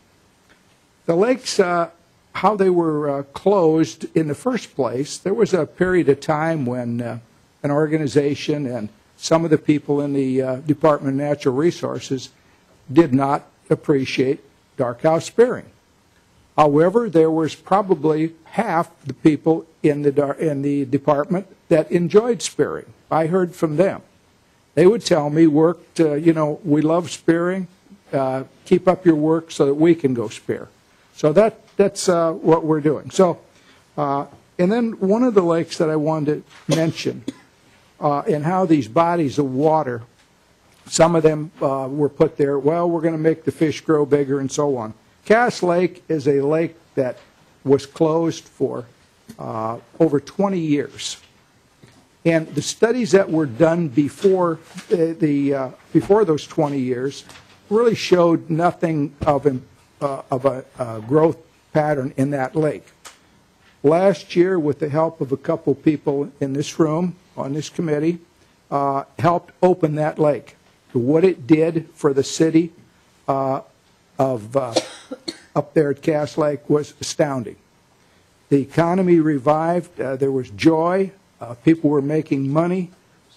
The lakes, how they were closed in the first place, there was a period of time when an organization and some of the people in the Department of Natural Resources did not appreciate dark house spearing. However, there was probably half the people in the department that enjoyed spearing. I heard from them. They would tell me, we love spearing, keep up your work so that we can go spear. So that's what we're doing. So, and then one of the lakes that I wanted to mention, and how these bodies of water, some of them were put there, well, we're going to make the fish grow bigger and so on. Cass Lake is a lake that was closed for over 20 years. And the studies that were done before before those 20 years really showed nothing of a growth pattern in that lake. Last year, with the help of a couple people in this room, on this committee, helped open that lake. What it did for the city up there at Cass Lake was astounding. The economy revived. There was joy. People were making money.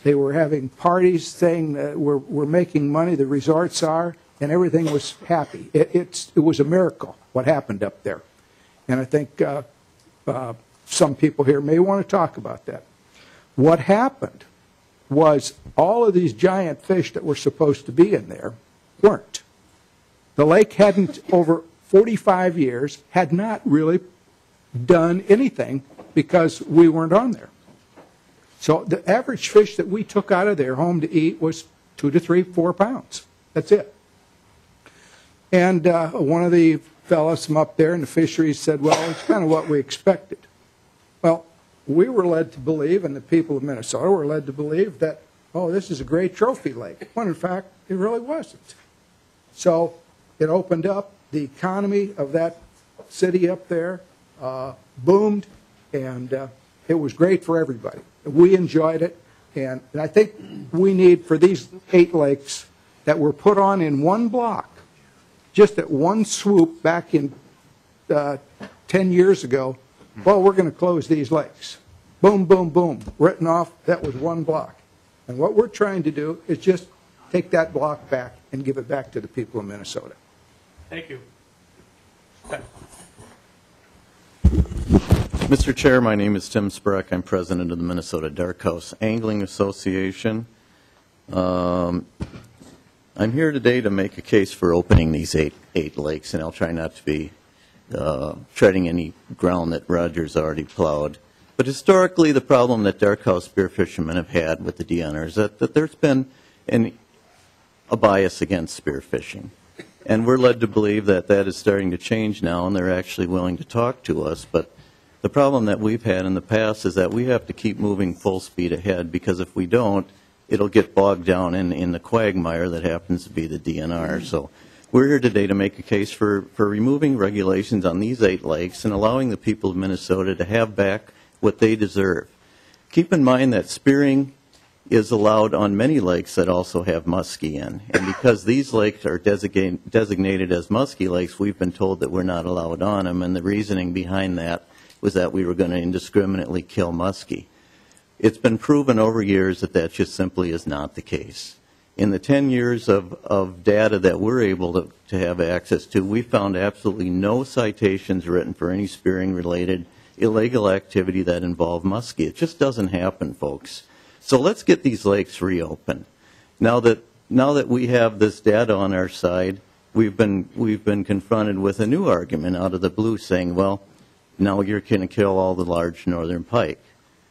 They were having parties saying that we're making money, the resorts are, and everything was happy. It was a miracle what happened up there. And I think some people here may want to talk about that. What happened was all of these giant fish that were supposed to be in there weren't. The lake hadn't, over 45 years, had not really done anything because we weren't on there. So the average fish that we took out of there home to eat was 2 to 3, 4 pounds. That's it. And one of the fellows from up there in the fisheries said, well, it's kind of what we expected. Well, we were led to believe, and the people of Minnesota were led to believe that, oh, this is a great trophy lake, when in fact it really wasn't. So it opened up. The economy of that city up there boomed, and it was great for everybody. We enjoyed it, and I think we need, for these 8 lakes that were put on in one block, just at one swoop back in 10 years ago, well, we're going to close these lakes. Boom, boom, boom, written off, that was one block. And what we're trying to do is just take that block back and give it back to the people of Minnesota. Thank you. Mr. Chair, my name is Tim Spreck. I'm president of the Minnesota Dark House Angling Association. I'm here today to make a case for opening these eight lakes, and I'll try not to be treading any ground that Roger's already plowed. But historically, the problem that dark house spear fishermen have had with the DNR is that there's been a bias against spear fishing. And we're led to believe that that is starting to change now, and they're actually willing to talk to us. But the problem that we've had in the past is that we have to keep moving full speed ahead, because if we don't, it'll get bogged down in the quagmire that happens to be the DNR. So we're here today to make a case for removing regulations on these 8 lakes and allowing the people of Minnesota to have back what they deserve. Keep in mind that spearing is allowed on many lakes that also have muskie in. And because these lakes are designated as muskie lakes, we've been told that we're not allowed on them, and the reasoning behind that was that we were going to indiscriminately kill muskie. It's been proven over years that that just simply is not the case. In the 10 years of data that we're able to have access to, we found absolutely no citations written for any spearing-related illegal activity that involved muskie. It just doesn't happen, folks. So let's get these lakes reopened. Now that we have this data on our side, we've been confronted with a new argument out of the blue saying, well, now you're going to kill all the large northern pike.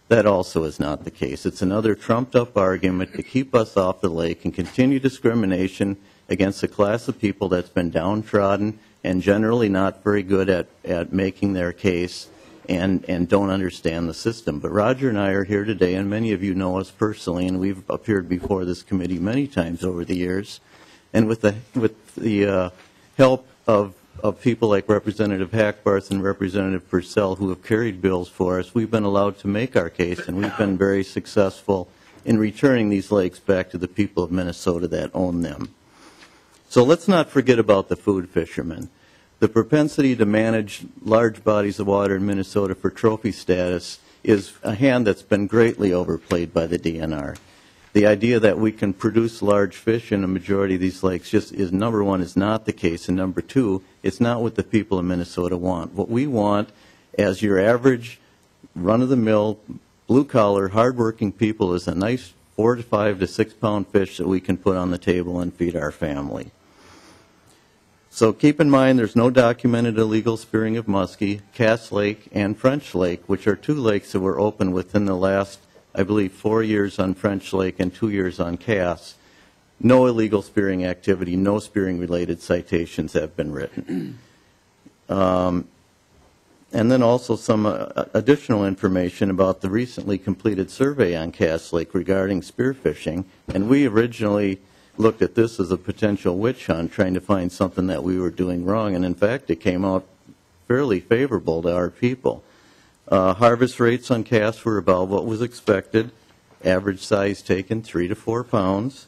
That also is not the case. It's another trumped-up argument to keep us off the lake and continue discrimination against a class of people that's been downtrodden and generally not very good at making their case and don't understand the system. But Roger and I are here today, and many of you know us personally, and we've appeared before this committee many times over the years. And with the help of people like Representative Hackbarth and Representative Persell, who have carried bills for us, we've been allowed to make our case, and we've been very successful in returning these lakes back to the people of Minnesota that own them. So let's not forget about the food fishermen. The propensity to manage large bodies of water in Minnesota for trophy status is a hand that's been greatly overplayed by the DNR. The idea that we can produce large fish in a majority of these lakes just is, number one, is not the case, and number two, it's not what the people of Minnesota want. What we want, as your average run-of-the-mill, blue-collar, hard-working people, is a nice 4 to 5 to 6 pound fish that we can put on the table and feed our family. So keep in mind there's no documented illegal spearing of muskie, Cass Lake and French Lake, which are 2 lakes that were open within the last, I believe, 4 years on French Lake and 2 years on Cass. No illegal spearing activity, no spearing-related citations have been written. And then also some additional information about the recently completed survey on Cass Lake regarding spearfishing. And we originally looked at this as a potential witch hunt, trying to find something that we were doing wrong. And in fact, it came out fairly favorable to our people. Harvest rates on Cass were about what was expected. Average size taken 3 to 4 pounds.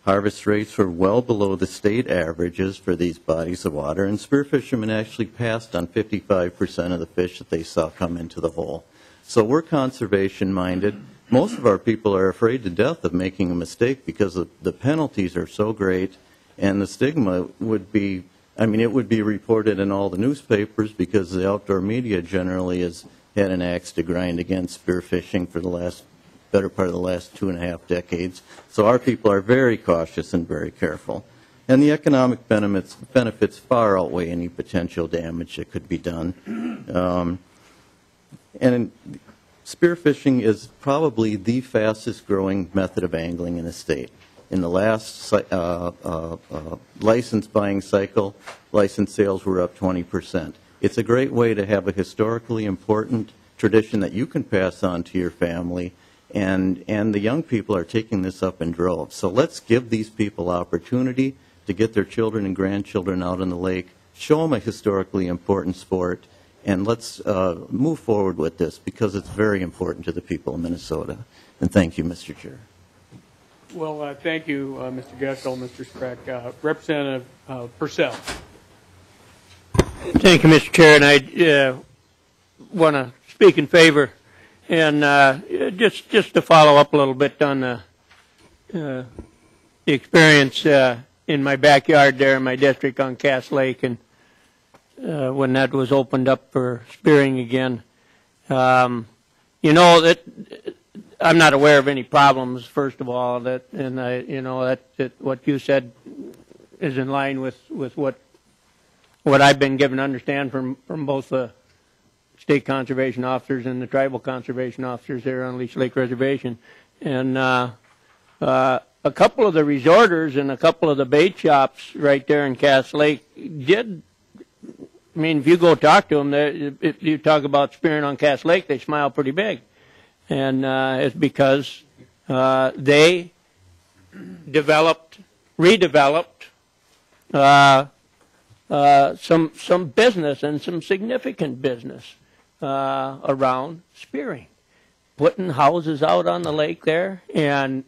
Harvest rates were well below the state averages for these bodies of water, and spear fishermen actually passed on 55% of the fish that they saw come into the hole. So we're conservation-minded. Most of our people are afraid to death of making a mistake because the penalties are so great, and the stigma would be, I mean, it would be reported in all the newspapers because the outdoor media generally has had an axe to grind against spearfishing for the better part of the last 2.5 decades. So our people are very cautious and very careful. And the economic benefits far outweigh any potential damage that could be done. And spearfishing is probably the fastest growing method of angling in the state. In the last license buying cycle, license sales were up 20%. It's a great way to have a historically important tradition that you can pass on to your family, and the young people are taking this up in droves. So let's give these people opportunity to get their children and grandchildren out on the lake, show them a historically important sport, and let's move forward with this because it's very important to the people of Minnesota. And thank you, Mr. Chair. Well, thank you, Mr. Gavel, Mr. Spreck. Representative Persell. Thank you, Mr. Chair, and I want to speak in favor. And just to follow up a little bit on the experience in my backyard there in my district on Cass Lake, and when that was opened up for spearing again. You know, that I'm not aware of any problems, first of all, that what you said is in line with what I've been given to understand from both the state conservation officers and the tribal conservation officers there on Leech Lake Reservation. And a couple of the resorters and a couple of the bait shops right there in Cass Lake did, I mean, if you go talk to them, if you talk about spearing on Cass Lake, they smile pretty big. And it's because they redeveloped some business and some significant business around spearing. putting houses out on the lake there, and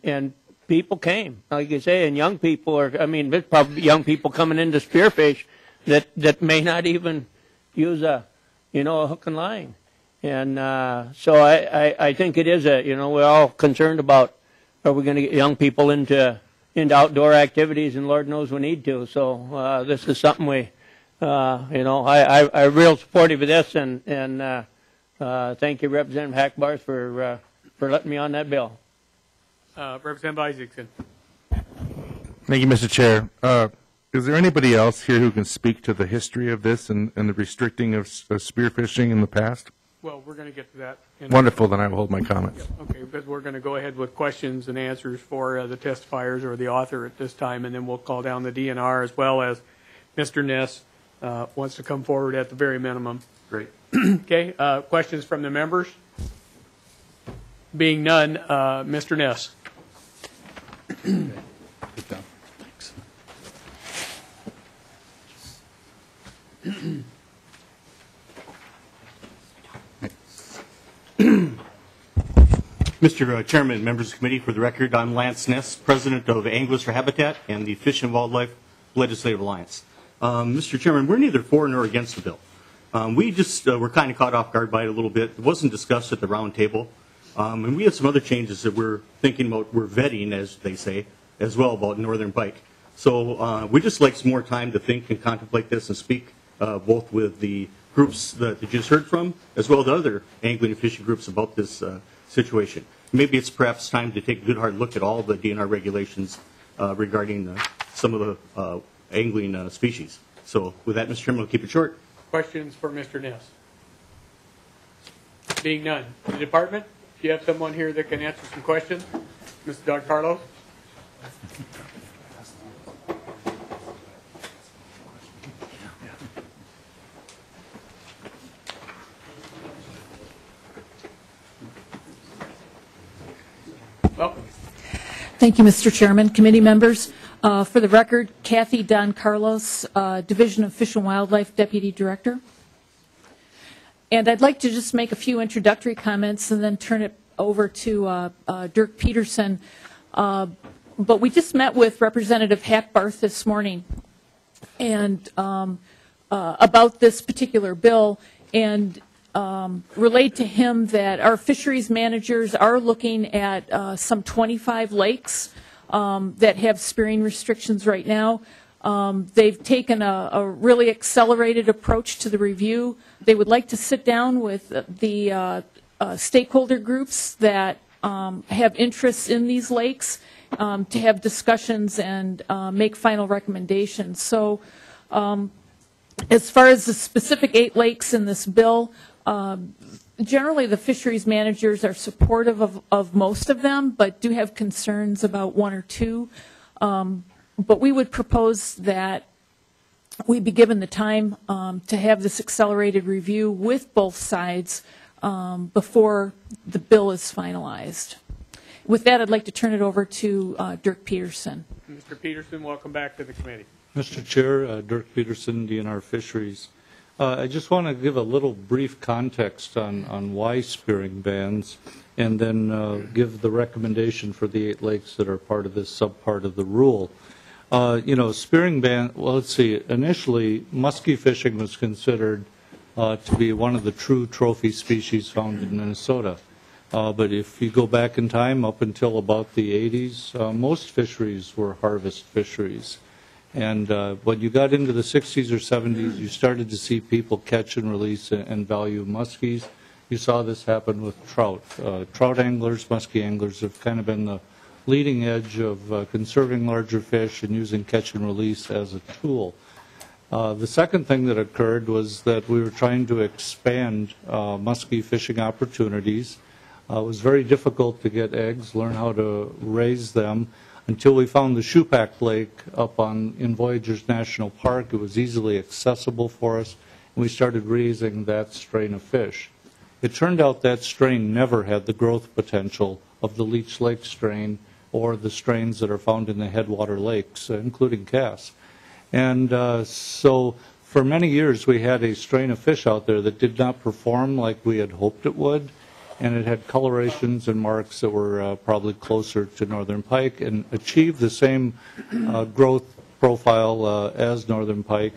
people came, like you say, and young people are. I mean, there's probably young people coming in to spearfish that may not even use a hook and line, and so I think it is we're all concerned about, are we going to get young people into outdoor activities, and Lord knows we need to. So this is something we, I'm real supportive of this, and thank you, Representative Hackbarth, for letting me on that bill. Representative Isaacson. Thank you, Mr. Chair. Is there anybody else here who can speak to the history of this and the restricting of spearfishing in the past? Well, we're going to get to that. Wonderful. Then I will hold my comments. Okay, but we're going to go ahead with questions and answers for the testifiers or the author at this time, and then we'll call down the DNR, as well as Mr. Ness wants to come forward at the very minimum. Great. Okay, questions from the members? Being none, Mr. Ness. Mr. Chairman, members of the committee, for the record, I'm Lance Ness, president of Anglers for Habitat and the Fish and Wildlife Legislative Alliance. Mr. Chairman, we're neither for nor against the bill. We just were kind of caught off guard by it a little bit. It wasn't discussed at the round table. And we have some other changes that we're thinking about, we're vetting, as they say, as well, about Northern Pike. So we just like some more time to think and contemplate this and speak both with the groups that you just heard from, as well as other angling and fishing groups about this situation. Maybe it's perhaps time to take a good hard look at all the DNR regulations regarding some of the angling species. So with that, Mr. Chairman, I'll keep it short. Questions for Mr. Ness? Being none. The department, do you have someone here that can answer some questions? Mr. Don Carlos? Welcome. Thank you, Mr. Chairman. Committee members, for the record, Kathy Don Carlos, Division of Fish and Wildlife Deputy Director. And I'd like to just make a few introductory comments and then turn it over to Dirk Peterson. But we just met with Representative Hackbarth this morning and about this particular bill, and relayed to him that our fisheries managers are looking at some 25 lakes that have spearing restrictions right now. They've taken a really accelerated approach to the review. They would like to sit down with the stakeholder groups that have interests in these lakes to have discussions and make final recommendations. So as far as the specific 8 lakes in this bill, generally the fisheries managers are supportive of most of them, but do have concerns about 1 or 2. But we would propose that we be given the time to have this accelerated review with both sides before the bill is finalized. With that, I'd like to turn it over to Dirk Peterson. Mr. Peterson, welcome back to the committee. Mr. Chair, Dirk Peterson, DNR Fisheries. I just want to give a little brief context on why spearing bans, and then give the recommendation for the 8 lakes that are part of this subpart of the rule. Spearing ban, well, let's see, initially muskie fishing was considered to be one of the true trophy species found in Minnesota. But if you go back in time, up until about the 80s, most fisheries were harvest fisheries. And when you got into the 60s or 70s, you started to see people catch and release and value muskies. You saw this happen with trout. Trout anglers, muskie anglers have kind of been the leading edge of conserving larger fish and using catch and release as a tool. The second thing that occurred was that we were trying to expand muskie fishing opportunities. It was very difficult to get eggs, learn how to raise them, until we found the Shupak Lake up in Voyageurs National Park. It was easily accessible for us, and we started raising that strain of fish. It turned out that strain never had the growth potential of the Leech Lake strain or the strains that are found in the headwater lakes, including Cass. And so for many years we had a strain of fish out there that did not perform like we had hoped it would, and it had colorations and marks that were probably closer to northern pike and achieved the same growth profile as northern pike.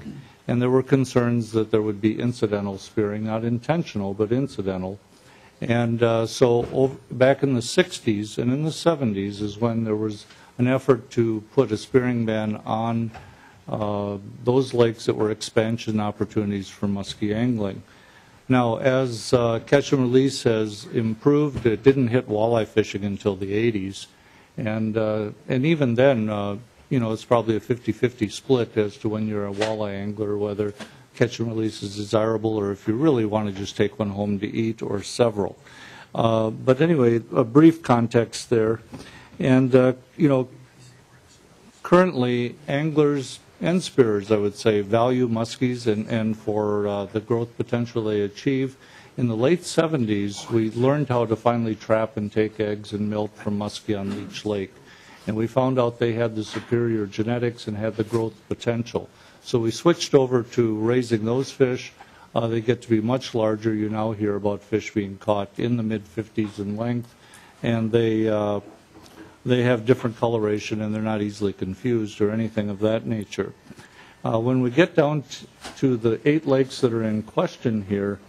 And there were concerns that there would be incidental spearing, not intentional, but incidental. And back in the 60s and in the 70s is when there was an effort to put a spearing ban on those lakes that were expansion opportunities for muskie angling. Now, as catch and release has improved, it didn't hit walleye fishing until the 80s. And even then, it's probably a 50-50 split as to when you're a walleye angler, whether catch and release is desirable or if you really want to just take one home to eat or several. But anyway, a brief context there. And, currently anglers and spearers, I would say, value muskies and for the growth potential they achieve. In the late 70s, we learned how to finally trap and take eggs and milk from muskie on Leech Lake. And we found out they had the superior genetics and had the growth potential. So we switched over to raising those fish. They get to be much larger. You now hear about fish being caught in the mid-50s in length. And they have different coloration, and they're not easily confused or anything of that nature. When we get down to the 8 lakes that are in question here,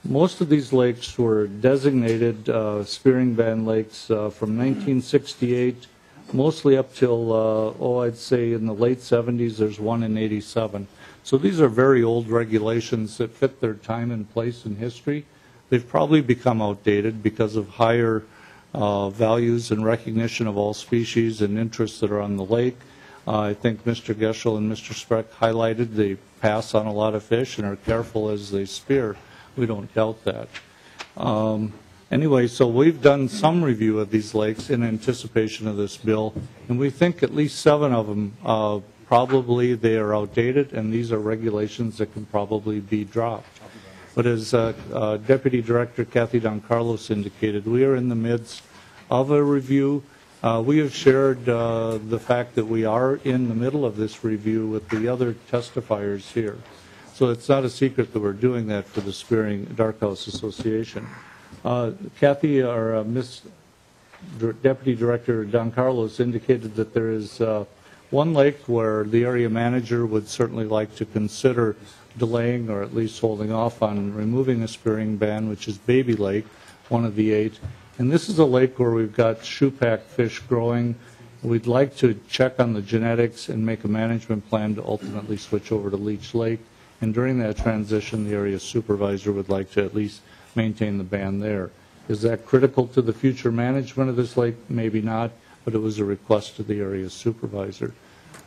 most of these lakes were designated spearing ban lakes from 1968, mostly up till, I'd say in the late 70s, there's one in 87. So these are very old regulations that fit their time and place in history. They've probably become outdated because of higher values and recognition of all species and interests that are on the lake. I think Mr. Geschel and Mr. Spreck highlighted they pass on a lot of fish and are careful as they spear. We don't doubt that. Anyway, so we've done some review of these lakes in anticipation of this bill, and we think at least 7 of them probably they are outdated, and these are regulations that can probably be dropped. But as Deputy Director Kathy Don Carlos indicated, we are in the midst of a review. We have shared the fact that we are in the middle of this review with the other testifiers here. So it's not a secret that we're doing that for the Spearing Darkhouse Association. Kathy, or Deputy Director Don Carlos indicated that there is one lake where the area manager would certainly like to consider delaying or at least holding off on removing a spearing ban, which is Baby Lake, one of the 8. And this is a lake where we've got shoepack fish growing. We'd like to check on the genetics and make a management plan to ultimately switch over to Leech Lake. And during that transition, the area supervisor would like to at least maintain the ban there. Is that critical to the future management of this lake? Maybe not, but it was a request to the area supervisor.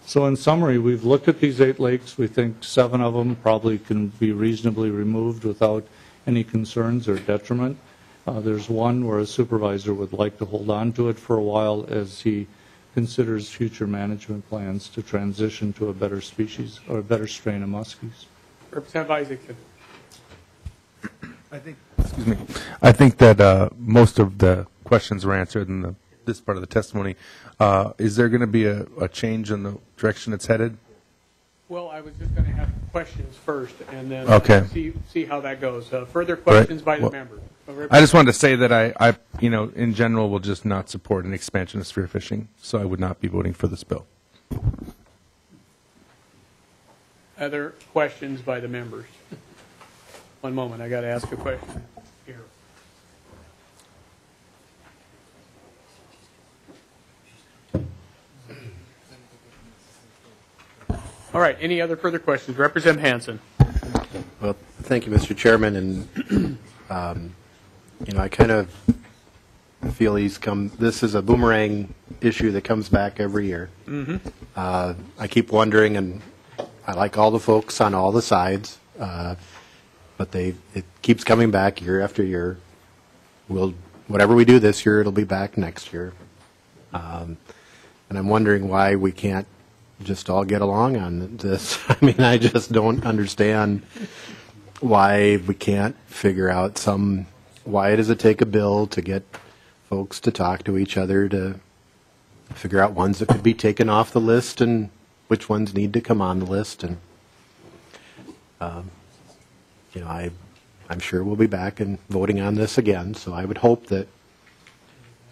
So in summary, we've looked at these 8 lakes. We think 7 of them probably can be reasonably removed without any concerns or detriment. There's one where a supervisor would like to hold on to it for a while as he considers future management plans to transition to a better species or a better strain of muskies. Representative Isaacson. I think that most of the questions were answered in this part of the testimony. Is there going to be a change in the direction it's headed? Well, I was just going to have questions first, and then see how that goes. Further questions by the member. I just wanted to say that I in general, will just not support an expansion of spearfishing, so I would not be voting for this bill. Other questions by the members? One moment, I got to ask a question here. All right, any other further questions? Representative Hansen. Well, thank you, Mr. Chairman, and I kind of feel this is a boomerang issue that comes back every year. Mm-hmm. I keep wondering, and I like all the folks on all the sides, but it keeps coming back year after year. Whatever we do this year, it'll be back next year. And I'm wondering why we can't just all get along on this. I mean, I just don't understand why we can't figure out why does it take a bill to get folks to talk to each other to figure out ones that could be taken off the list and which ones need to come on the list. And, I I'm sure we'll be back and voting on this again, so I would hope that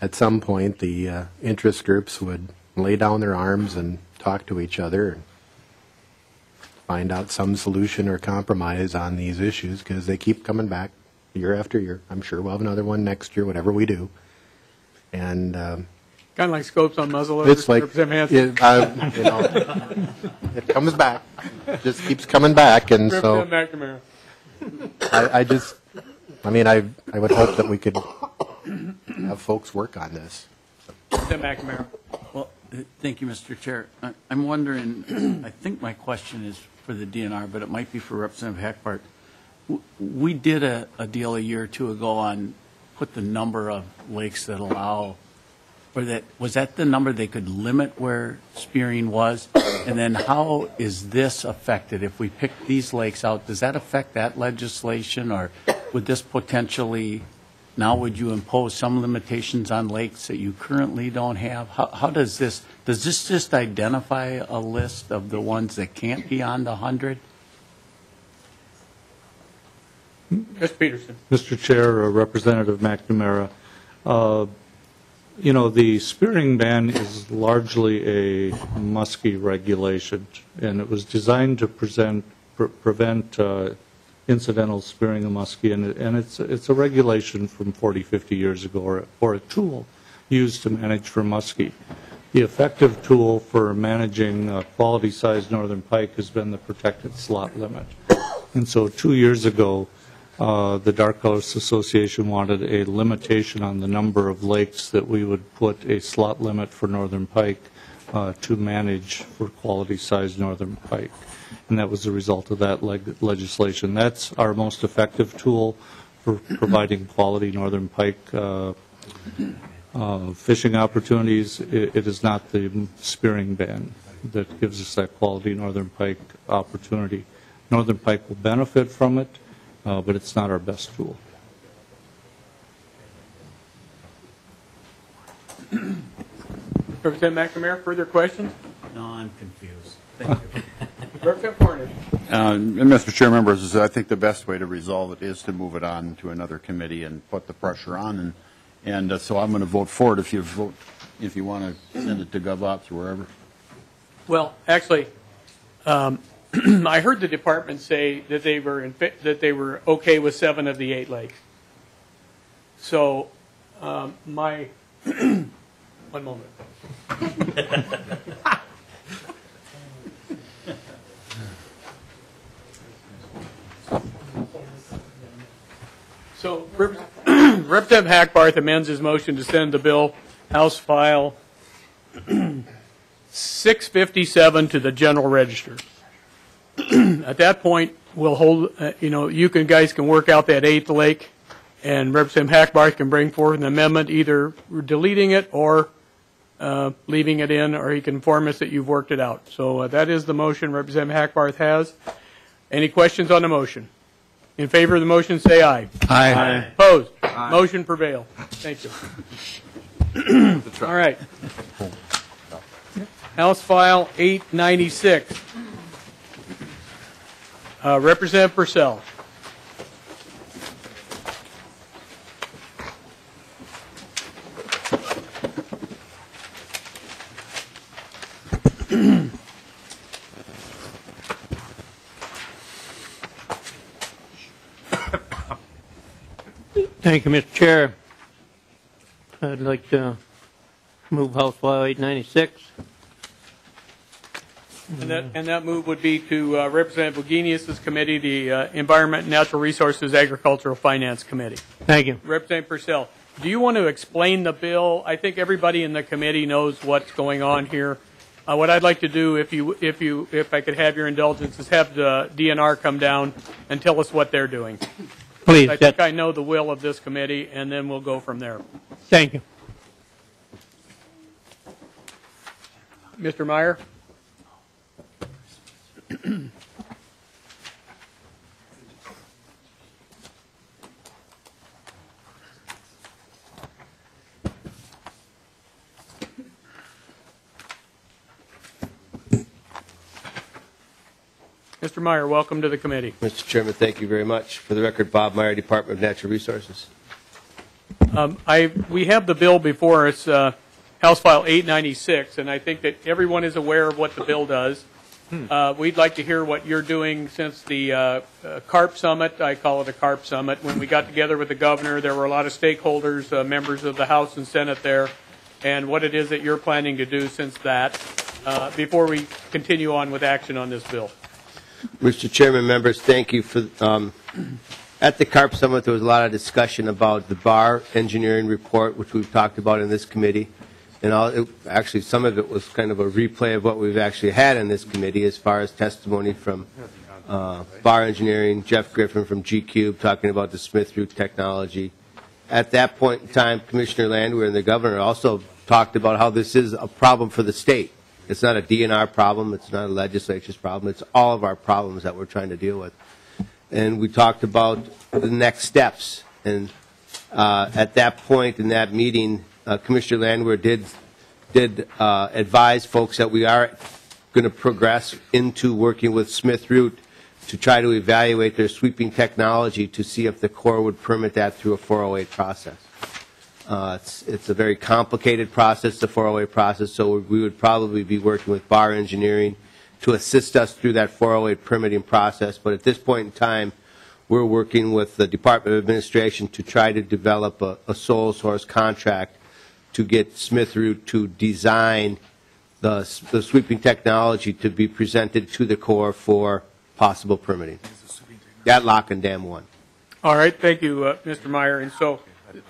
at some point the interest groups would lay down their arms and talk to each other and find out some solution or compromise on these issues, because they keep coming back year after year. I'm sure we'll have another one next year, whatever we do. And Kind of like scopes on muzzleloaders. it's like, Representative Hanson. you know, it comes back, it just keeps coming back, and so Representative McNamara. I would hope that we could have folks work on this. Representative McNamara. Well, thank you, Mr. Chair. I'm wondering, I think my question is for the DNR, but it might be for Representative Hackbarth. We did a deal a year or two ago on put the number of lakes that allow, or was that the number they could limit where spearing was? And then how is this affected? If we pick these lakes out, does that affect that legislation, or would this potentially, now would you impose some limitations on lakes that you currently don't have? How does this just identify a list of the ones that can't be on the 100? Mr. Peterson. Mr. Chair, Representative McNamara, you know, the spearing ban is largely a muskie regulation, and it was designed to prevent incidental spearing of muskie, and it's a regulation from 40, 50 years ago, or a tool used to manage for muskie. The effective tool for managing quality-sized northern pike has been the protected slot limit. And so 2 years ago, the Dark Horse Association wanted a limitation on the number of lakes that we would put a slot limit for northern pike to manage for quality-sized northern pike. And that was the result of that legislation. That's our most effective tool for providing quality northern pike fishing opportunities. It is not the spearing ban that gives us that quality northern pike opportunity. Northern pike will benefit from it, but it's not our best tool. Representative McNamara, further questions? No, I'm confused. Thank you. Representative Cornish. Mr. Chair, members, I think the best way to resolve it is to move it on to another committee and put the pressure on. And so I'm going to vote for it if you want to send it to GovOps or wherever. Well, actually, I heard the department say that they were okay with 7 of the 8 lakes. So my one moment. So Representative Hackbarth amends his motion to send the bill House File 657 to the General Register. At that point, we'll hold, you guys can work out that 8th lake, and Representative Hackbarth can bring forth an amendment, either deleting it or leaving it in, or he can inform us that you've worked it out. So that is the motion Representative Hackbarth has. Any questions on the motion? In favor of the motion, say aye. Aye. Aye. Opposed? Aye. Motion prevail. Thank you. All right. House File 896. Representative Persell. Thank you, Mr. Chair. I'd like to move House File 896. And that move would be to Representative Wagenius's committee, the Environment and Natural Resources Agricultural Finance Committee. Thank you. Representative Persell, do you want to explain the bill? I think everybody in the committee knows what's going on here. What I'd like to do, if I could have your indulgence, is have the DNR come down and tell us what they're doing. Please. I think I know the will of this committee, and then we'll go from there. Thank you. Mr. Meyer? Mr. Mr. Meyer, welcome to the committee. Mr. Chairman, thank you very much. For the record, Bob Meyer, Department of Natural Resources. We have the bill before us, House File 896, and I think that everyone is aware of what the bill does. We'd like to hear what you're doing since the CARP Summit. I call it a CARP Summit. When we got together with the governor, there were a lot of stakeholders, members of the House and Senate there, and what it is that you're planning to do since that before we continue on with action on this bill. Mr. Chairman, members, thank you for. At the CARP Summit, there was a lot of discussion about the bar engineering report, which we've talked about in this committee. And actually, some of it was kind of a replay of what we've actually had in this committee as far as testimony from bar engineering, Jeff Griffin from G-Cube talking about the Smith Root technology. At that point in time, Commissioner Landwehr and the governor also talked about how this is a problem for the state. It's not a DNR problem. It's not a legislature's problem. It's all of our problems that we're trying to deal with. And we talked about the next steps. And at that point in that meeting, Commissioner Landwehr did advise folks that we are going to progress into working with Smith Root to try to evaluate their sweeping technology to see if the Corps would permit that through a 408 process. It's a very complicated process, the 408 process, so we would probably be working with bar engineering to assist us through that 408 permitting process. But at this point in time, we're working with the Department of Administration to try to develop a sole source contract to get Smith Root to design the sweeping technology to be presented to the Corps for possible permitting. At Lock and Dam 1. All right, thank you, Mr. Meyer. And so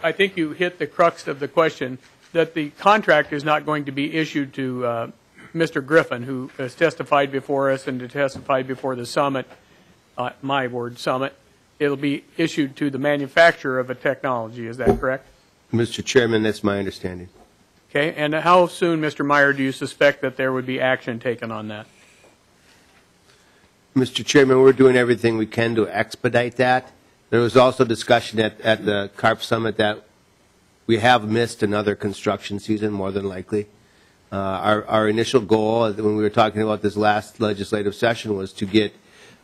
I think you hit the crux of the question, that the contract is not going to be issued to Mr. Griffin, who has testified before us and testified before the summit, summit. It'll be issued to the manufacturer of a technology. Is that correct? Mr. Chairman, that's my understanding. Okay, and how soon, Mr. Meyer, do you suspect that there would be action taken on that? Mr. Chairman, we're doing everything we can to expedite that. There was also discussion at the CARP Summit that we have missed another construction season, more than likely. Our initial goal, when we were talking about this last legislative session, was to get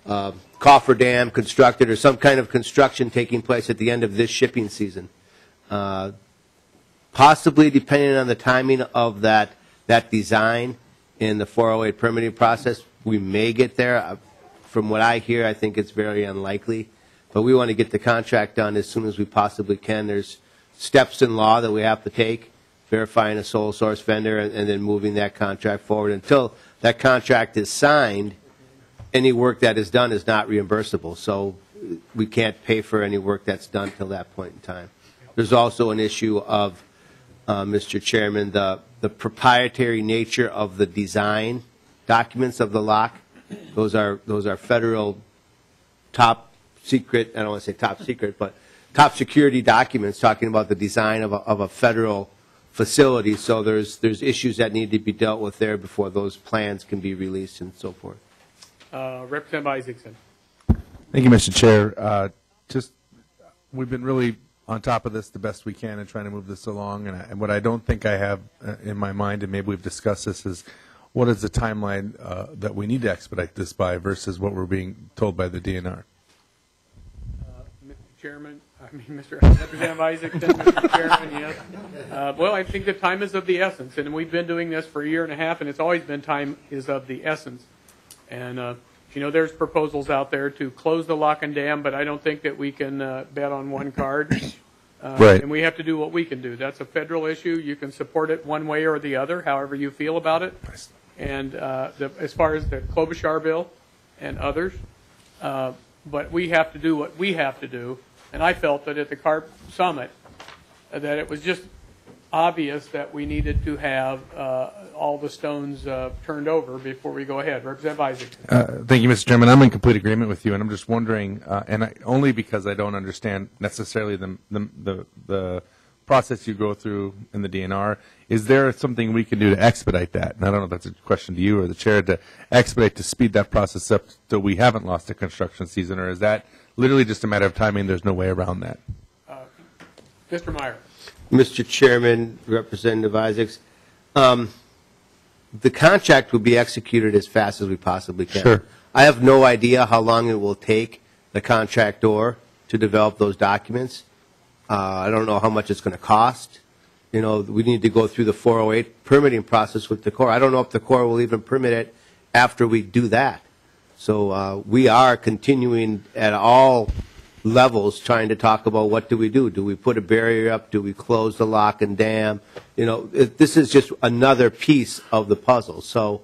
Coffer Dam constructed or some kind of construction taking place at the end of this shipping season. Possibly, depending on the timing of that design in the 408 permitting process, we may get there. From what I hear, I think it's very unlikely. But we want to get the contract done as soon as we possibly can. There's steps in law that we have to take, verifying a sole source vendor and then moving that contract forward. Until that contract is signed, any work that is done is not reimbursable. So we can't pay for any work that's done until that point in time. There's also an issue of, Mr. Chairman, the proprietary nature of the design documents of the lock. Those are federal top secret, I don't want to say top secret, but top security documents talking about the design of a federal facility. So there's issues that need to be dealt with there before those plans can be released and so forth. Representative Isaacson. Thank you, Mr. Chair. We've been really on top of this the best we can and trying to move this along. And what I don't think I have in my mind, and maybe we've discussed this, is what is the timeline that we need to expedite this by versus what we're being told by the DNR? Mr. Chairman, Mr. Representative Isaacson, Mr. Chairman, yes. Well, I think the time is of the essence, and we've been doing this for a year and a half, and it's always been time is of the essence. And, there's proposals out there to close the lock and dam, but I don't think that we can bet on one card. Right. And we have to do what we can do. That's a federal issue. You can support it one way or the other, however you feel about it. And as far as the Klobuchar bill and others, but we have to do what we have to do. And I felt that at the CARP Summit that it was just obvious that we needed to have all the stones turned over before we go ahead. Representative Isaacson. Thank you, Mr. Chairman. I'm in complete agreement with you, and I'm just wondering, only because I don't understand necessarily the process you go through in the DNR, is there something we can do to expedite that? And I don't know if that's a question to you or the chair, to expedite, to speed that process up so we haven't lost a construction season, or is that literally just a matter of timing, there's no way around that? Mr. Meyer. Mr. Chairman, Representative Isaacs, the contract will be executed as fast as we possibly can. Sure. I have no idea how long it will take the contractor to develop those documents. I don't know how much it's going to cost. You know, we need to go through the 408 permitting process with the Corps. I don't know if the Corps will even permit it after we do that. So we are continuing at all levels trying to talk about what do we do. Do we put a barrier up? Do we close the lock and dam? You know, this is just another piece of the puzzle. So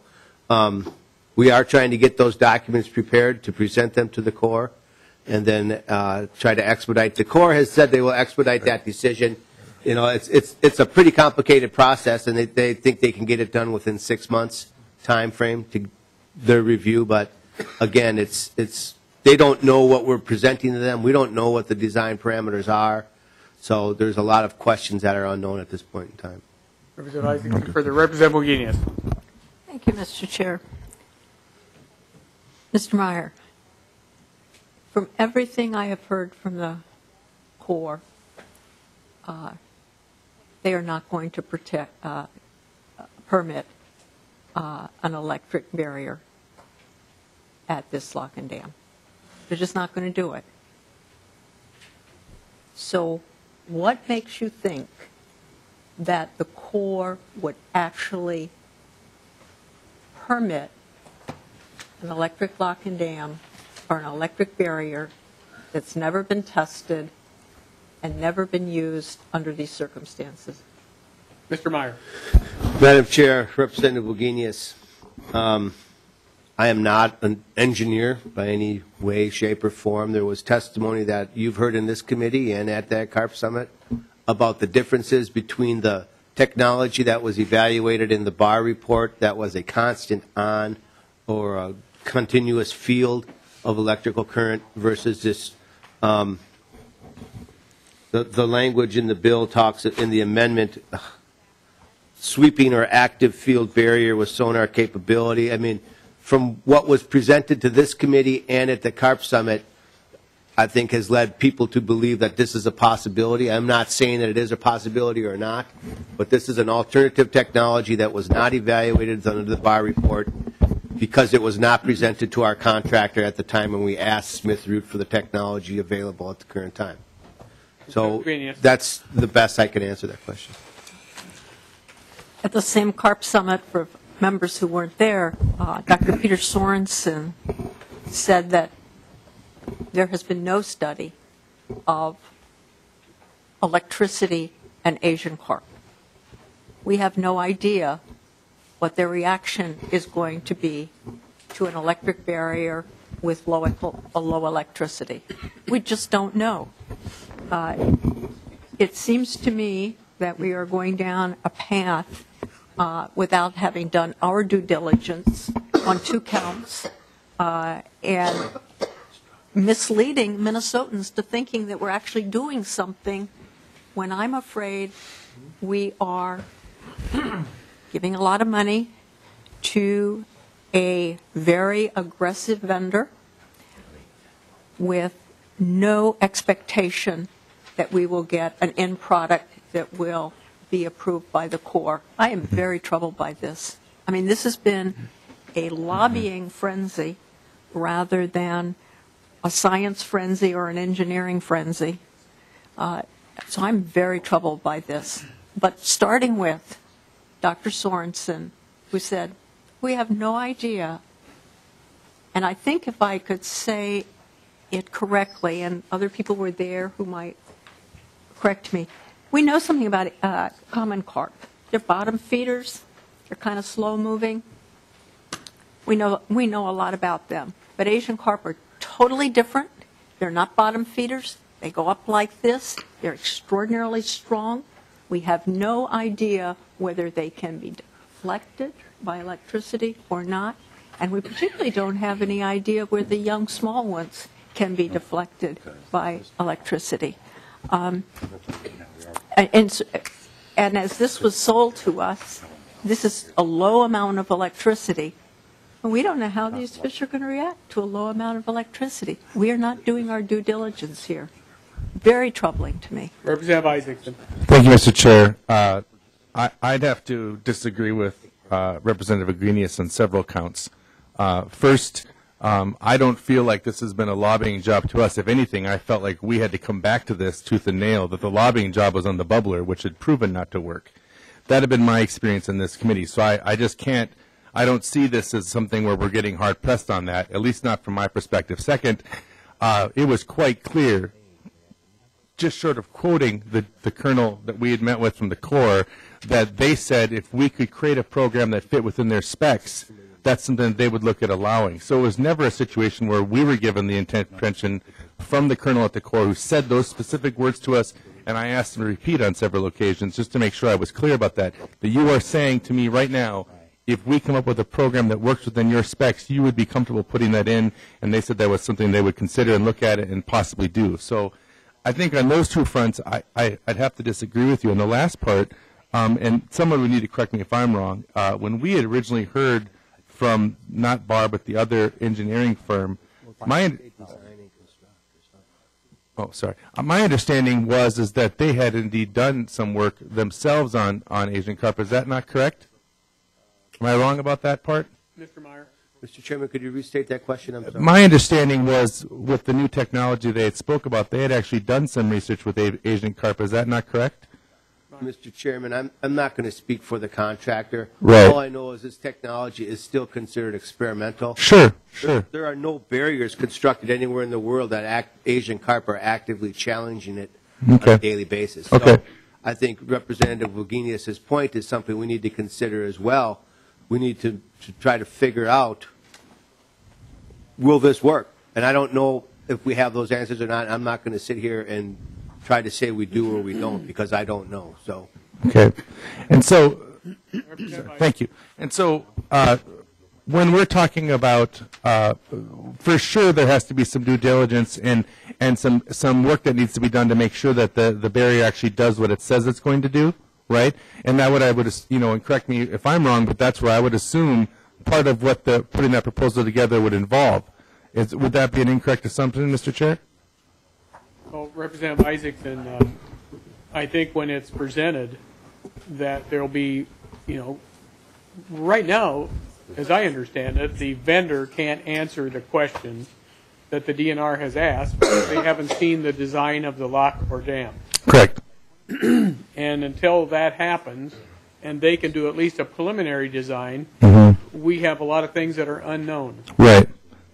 we are trying to get those documents prepared to present them to the Corps and then try to expedite. The Corps has said they will expedite that decision. You know, it's a pretty complicated process, and they think they can get it done within 6 months time frame to their review. But again, they don't know what we're presenting to them. We don't know what the design parameters are. So there's a lot of questions that are unknown at this point in time. Representative Isaacson for the Representative Wagenius. Thank you, Mr. Chair. Mr. Meyer, from everything I have heard from the Corps, they are not going to permit an electric barrier at this lock and dam. They're just not going to do it. So what makes you think that the Corps would actually permit an electric lock and dam or an electric barrier that's never been tested and never been used under these circumstances? Mr. Meyer. Madam Chair, Representative Wagenius, I am not an engineer by any way, shape, or form. There was testimony that you've heard in this committee and at that CARP Summit about the differences between the technology that was evaluated in the BAR report that was a constant on or a continuous field of electrical current versus this the language in the bill talks in the amendment sweeping or active field barrier with sonar capability. I mean, from what was presented to this committee and at the CARP Summit, I think has led people to believe that this is a possibility. I'm not saying that it is a possibility or not, but this is an alternative technology that was not evaluated under the BAR report because it was not presented to our contractor at the time when we asked Smith Root for the technology available at the current time. So that's the best I can answer that question. At the same CARP Summit, for members who weren't there, Dr. Peter Sorensen said that there has been no study of electricity and Asian carp. We have no idea what their reaction is going to be to an electric barrier with low electricity. We just don't know. It seems to me that we are going down a path without having done our due diligence on 2 counts and misleading Minnesotans to thinking that we're actually doing something when I'm afraid we are giving a lot of money to a very aggressive vendor with no expectation that we will get an end product that will be approved by the Corps. I am very troubled by this. I mean, this has been a lobbying frenzy rather than a science frenzy or an engineering frenzy. So I'm very troubled by this. But starting with Dr. Sorensen, who said, we have no idea. And I think if I could say it correctly, and other people were there who might correct me, we know something about common carp. They're bottom feeders. They're kind of slow moving. We know a lot about them. But Asian carp are totally different. They're not bottom feeders. They go up like this. They're extraordinarily strong. We have no idea whether they can be deflected by electricity or not. And we particularly don't have any idea where the young small ones can be deflected by electricity. And as this was sold to us, this is a low amount of electricity. And we don't know how these fish are going to react to a low amount of electricity. We are not doing our due diligence here. Very troubling to me. Representative Isaacson. Thank you, Mr. Chair. I'd have to disagree with Representative Wagenius on several counts. First, I don't feel like this has been a lobbying job to us. If anything, I felt like we had to come back to this tooth and nail, that the lobbying job was on the bubbler, which had proven not to work. That had been my experience in this committee. So I just can't, I don't see this as something where we're getting hard pressed on that, at least not from my perspective. Second, it was quite clear, just short of quoting the colonel that we had met with from the Corps, that they said if we could create a program that fit within their specs, that's something they would look at allowing. So it was never a situation where we were given the intention from the colonel at the Corps who said those specific words to us, and I asked him to repeat on several occasions just to make sure I was clear about that. That you are saying to me right now, if we come up with a program that works within your specs, you would be comfortable putting that in, and they said that was something they would consider and look at it and possibly do. So I think on those two fronts, I'd have to disagree with you. On the last part, and someone would need to correct me if I'm wrong, when we had originally heard from not BAR but the other engineering firm, my understanding was that they had indeed done some work themselves on Asian carp. Is that not correct? Am I wrong about that part? Mr. Meyer. Mr. Chairman, could you restate that question? I'm sorry. My understanding was with the new technology they had spoke about, they had actually done some research with Asian carp. Is that not correct? Mr. Chairman, I'm not going to speak for the contractor. Right. All I know is this technology is still considered experimental. Sure, sure. There are no barriers constructed anywhere in the world that Asian carp are actively challenging it on a daily basis. Okay. So I think Representative Wagenius's point is something we need to consider as well. We need to try to figure out, will this work? And I don't know if we have those answers or not. I'm not going to sit here and try to say we do or we don't, because I don't know. So. Okay. And so, thank you. And so, when we're talking about, for sure there has to be some due diligence and some work that needs to be done to make sure that the barrier actually does what it says it's going to do, right? And that what I would, and correct me if I'm wrong, but that's where I would assume part of what putting that proposal together would involve. Would that be an incorrect assumption, Mr. Chair? Well, Representative Isaacson, I think when it's presented that there'll be, right now, as I understand it, the vendor can't answer the questions that the DNR has asked because they haven't seen the design of the lock or dam. Correct. And until that happens, and they can do at least a preliminary design, we have a lot of things that are unknown. Right.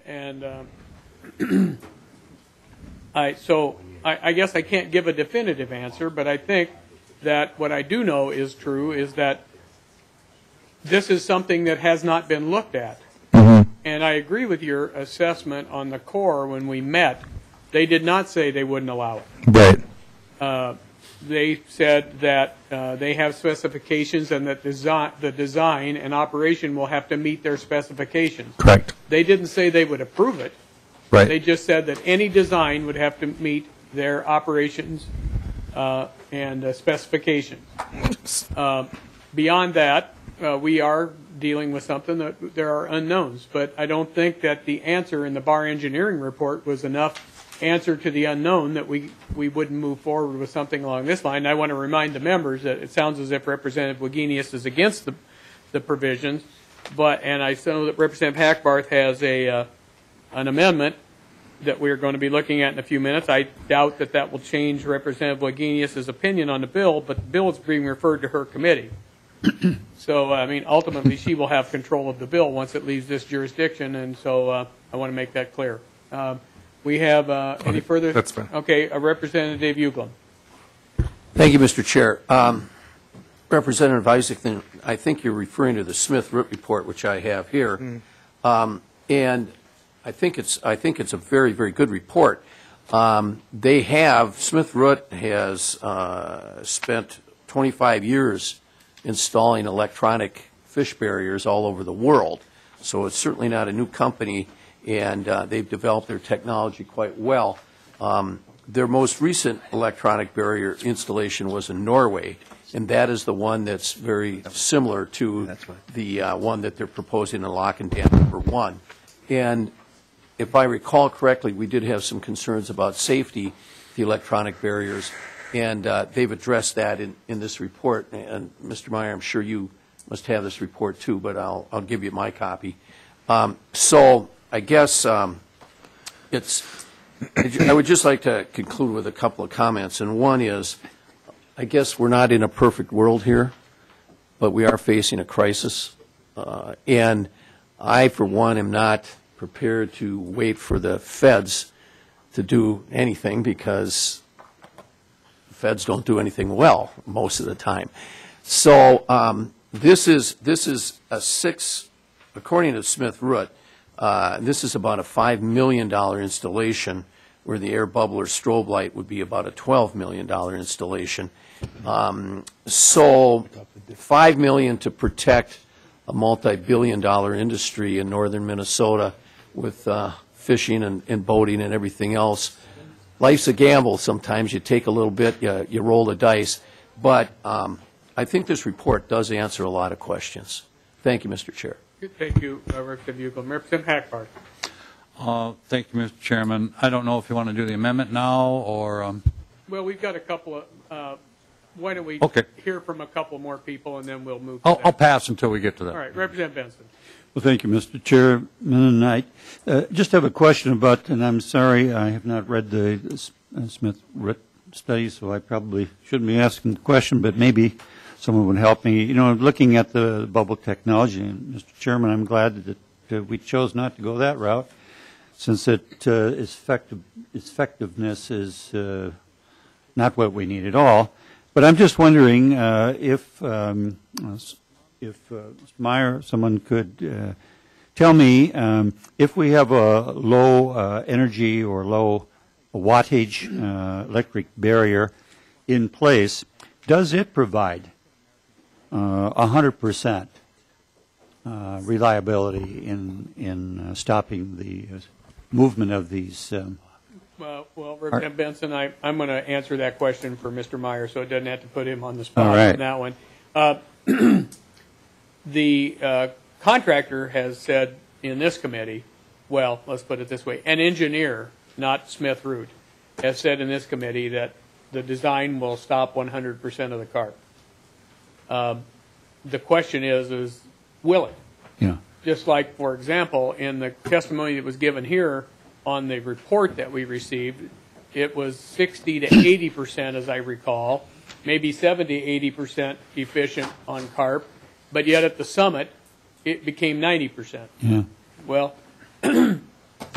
And I guess I can't give a definitive answer, but I think that what I do know is true is that this is something that has not been looked at. And I agree with your assessment on the Corps when we met. They did not say they wouldn't allow it. Right. They said that they have specifications and that the design and operation will have to meet their specifications. Correct. They didn't say they would approve it. Right. They just said that any design would have to meet their operations and specifications. Beyond that, we are dealing with something that there are unknowns, but I don't think that the answer in the BAR engineering report was enough answer to the unknown that we wouldn't move forward with something along this line. And I want to remind the members that it sounds as if Representative Wagenius is against the provisions, and I know that Representative Hackbarth has an amendment that we're going to be looking at in a few minutes. I doubt that will change Representative Wagenius's opinion on the bill, but the bill is being referred to her committee. So, ultimately she will have control of the bill once it leaves this jurisdiction, and so I want to make that clear. We have any further? That's fine. Okay, Representative Uglin. Thank you, Mr. Chair. Representative Isaacson, I think you're referring to the Smith-Root report, which I have here, and I think it's a very, very good report. Smith-Root has spent 25 years installing electronic fish barriers all over the world, so it's certainly not a new company, and they've developed their technology quite well. Their most recent electronic barrier installation was in Norway, and that is the one that's very similar to the one that they're proposing in Lock and Dam number 1. And if I recall correctly, we did have some concerns about safety, the electronic barriers, and they've addressed that in this report. And Mr. Meyer, I'm sure you must have this report too, but I'll give you my copy. So I guess I would just like to conclude with a couple of comments, and one is, I guess we're not in a perfect world here, but we are facing a crisis, and I, for one, am not prepared to wait for the feds to do anything, because the feds don't do anything well most of the time. So this is according to Smith Root, this is about a $5 million installation, where the air bubbler strobe light would be about a $12 million installation. So $5 million to protect a multi-billion-dollar industry in northern Minnesota with fishing and boating and everything else. Life's a gamble. Sometimes you take a little bit, you roll the dice. But I think this report does answer a lot of questions. Thank you, Mr. Chair. Thank you, Representative Ugle. Representative Hackbarth. Thank you, Mr. Chairman. I don't know if you want to do the amendment now or. Well, we've got a couple of. Why don't we hear from a couple more people, and then we'll move. I'll pass until we get to that. All right, Representative Benson. Well, thank you, Mr. Chairman. I just have a question about, and I'm sorry, I have not read the Smith Root study, so I probably shouldn't be asking the question, but maybe someone would help me. You know, looking at the bubble technology, and Mr. Chairman, I'm glad that we chose not to go that route, since its effectiveness is not what we need at all. But I'm just wondering if Meyer, someone could tell me if we have a low energy or low wattage electric barrier in place, does it provide 100% reliability in stopping the movement of these? Well, Representative Benson, I'm going to answer that question for Mr. Meyer, so it doesn't have to put him on the spot on that one. The contractor has said in this committee, well, let's put it this way, an engineer, not Smith Root, has said in this committee that the design will stop 100% of the carp. The question is will it? Yeah. Just like, for example, in the testimony that was given here on the report that we received, it was 60 to 80%, as I recall, maybe 70, 80% efficient on carp, but yet at the summit, it became 90%. Yeah. Well, so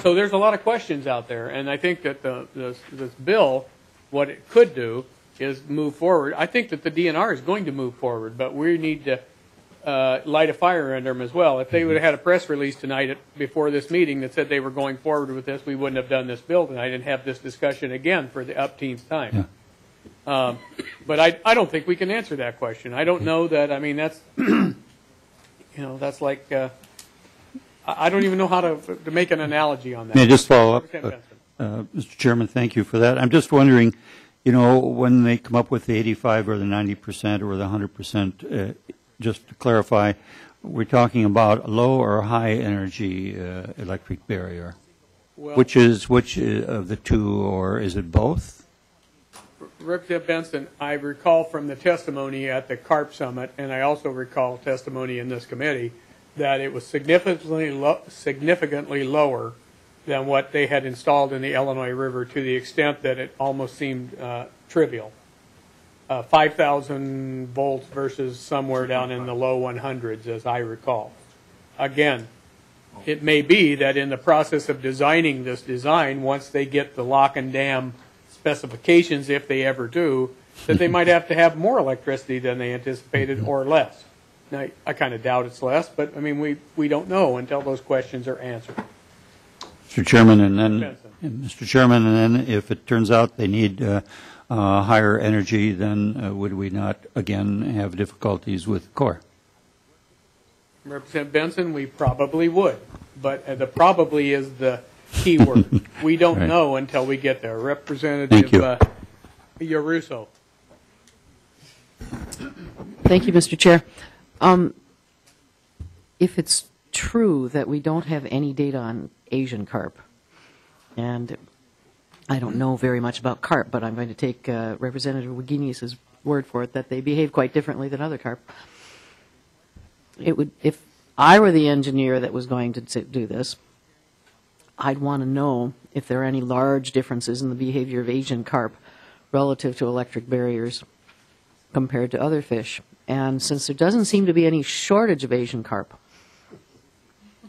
there's a lot of questions out there, and I think that this bill, what it could do is move forward. I think that the DNR is going to move forward, but we need to light a fire under them as well. If they would have had a press release tonight before this meeting that said they were going forward with this, we wouldn't have done this bill tonight and have this discussion again for the upteenth time. Yeah. But I don't think we can answer that question. I don't know that. I mean, that's that's like I don't even know how to make an analogy on that. May I just follow up, Mr. Chairman? Thank you for that. I'm just wondering, when they come up with the 85 or the 90% or the 100%. Just to clarify, we're talking about low or high energy electric barrier. Well, which of the two, or is it both? Representative Benson, I recall from the testimony at the CARP Summit, and I also recall testimony in this committee, that it was significantly lower than what they had installed in the Illinois River, to the extent that it almost seemed trivial. 5,000 volts versus somewhere down in the low 100s, as I recall. Again, it may be that in the process of designing this design, once they get the lock and dam specifications, if they ever do, that they might have to have more electricity than they anticipated or less. Now, I kind of doubt it's less, but I mean, we don't know until those questions are answered. Mr. Chairman, and then if it turns out they need higher energy, then would we not again have difficulties with core? Representative Benson, we probably would, but the probably is the key word. We don't know until we get there. Representative Yaruso. Thank you, Mr. Chair. If it's true that we don't have any data on Asian carp, and I don't know very much about carp, but I'm going to take Representative Wagenius' word for it that they behave quite differently than other carp. It would, if I were the engineer that was going to do this, I'd want to know if there are any large differences in the behavior of Asian carp relative to electric barriers compared to other fish. And since there doesn't seem to be any shortage of Asian carp,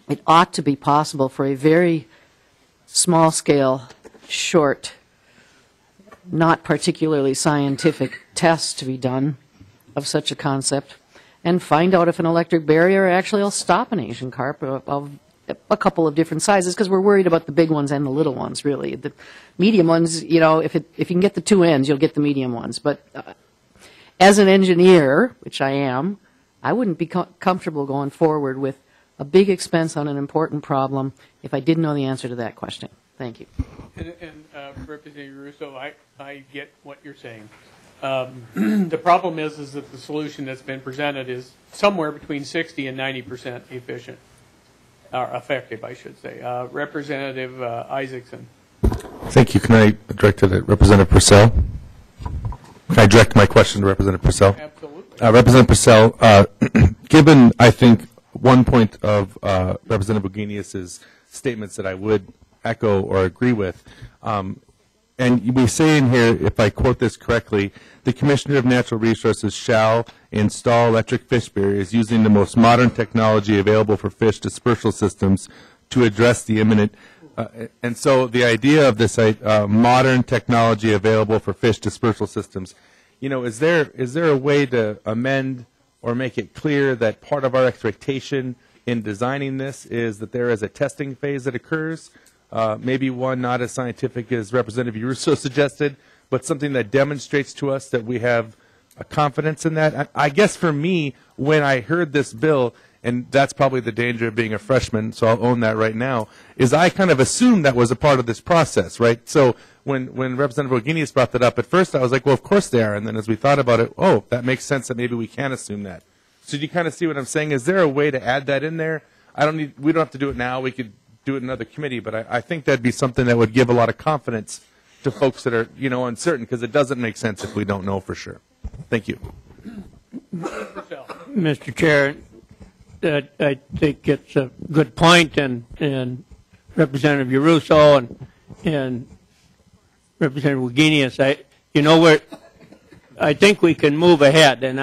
it ought to be possible for a very small-scale, short, not particularly scientific test to be done of such a concept and find out if an electric barrier actually will stop an Asian carp of a couple of different sizes, because we're worried about the big ones and the little ones, really. The medium ones, you know, if you can get the two ends, you'll get the medium ones. But as an engineer, which I am, I wouldn't be comfortable going forward with a big expense on an important problem if I didn't know the answer to that question. Thank you. And Representative Russo, I get what you're saying. The problem is that the solution that's been presented is somewhere between 60 and 90% efficient, or effective, I should say. Representative Isaacson. Thank you. Can I direct it at Representative Persell? Can I direct my question to Representative Persell? Absolutely. Representative Persell, given, I think, one point of Representative Bugenius's statements that I would echo or agree with, and we say in here, if I quote this correctly, the Commissioner of Natural Resources shall install electric fish barriers using the most modern technology available for fish dispersal systems to address the imminent. And so the idea of this modern technology available for fish dispersal systems, you know, is there a way to amend or make it clear that part of our expectation in designing this is that there is a testing phase that occurs? Maybe one not as scientific as Representative Russo suggested, but something that demonstrates to us that we have a confidence in that. I guess for me, when I heard this bill, and that's probably the danger of being a freshman, so I'll own that right now, is I kind of assumed that was a part of this process, right? So when Representative Bugenius brought that up, at first I was like, well, of course they are. And then as we thought about it, oh, that makes sense that maybe we can assume that. So do you kind of see what I'm saying? Is there a way to add that in there? We don't have to do it now. We could do it in another committee, but I think that'd be something that would give a lot of confidence to folks that are, you know, uncertain, because it doesn't make sense if we don't know for sure. Thank you. Mr. Chair, I think it's a good point, and Representative Russo and Representative Wagenius, you know, I think we can move ahead, and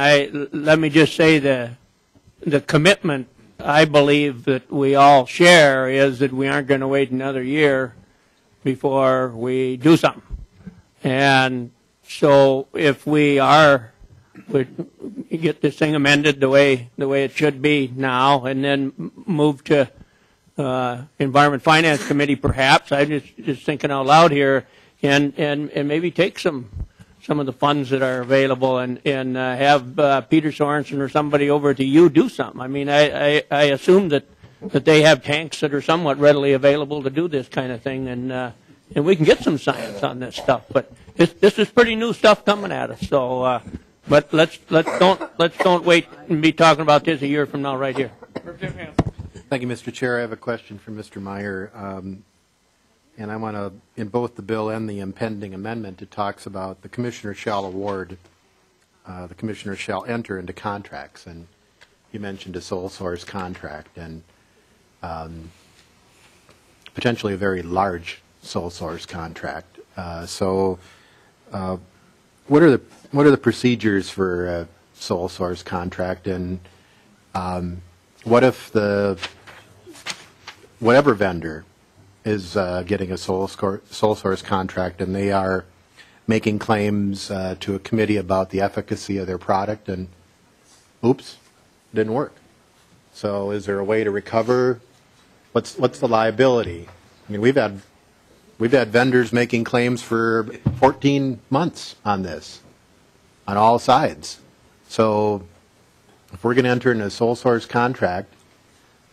let me just say the commitment I believe that we all share is that we aren't going to wait another year before we do something. And so if we get this thing amended the way it should be now, and then move to Environment Finance Committee perhaps, I'm just thinking out loud here, and maybe take some of the funds that are available and have Peter Sorensen or somebody over to you do something. I mean, I assume that they have tanks that are somewhat readily available to do this kind of thing, and we can get some science on this stuff. But this is pretty new stuff coming at us. So, but let's don't wait and be talking about this a year from now, right here. Thank you, Mr. Chair. I have a question for Mr. Meyer. And I want to, in both the bill and the impending amendment, it talks about the commissioner shall award, the commissioner shall enter into contracts. And you mentioned a sole source contract and potentially a very large sole source contract. So what are the procedures for a sole source contract, and what if whatever vendor is getting a sole source contract and they are making claims to a committee about the efficacy of their product, and oops, didn't work. So is there a way to recover? What's the liability? I mean, we've had vendors making claims for 14 months on this, on all sides. So if we're going to enter into a sole source contract,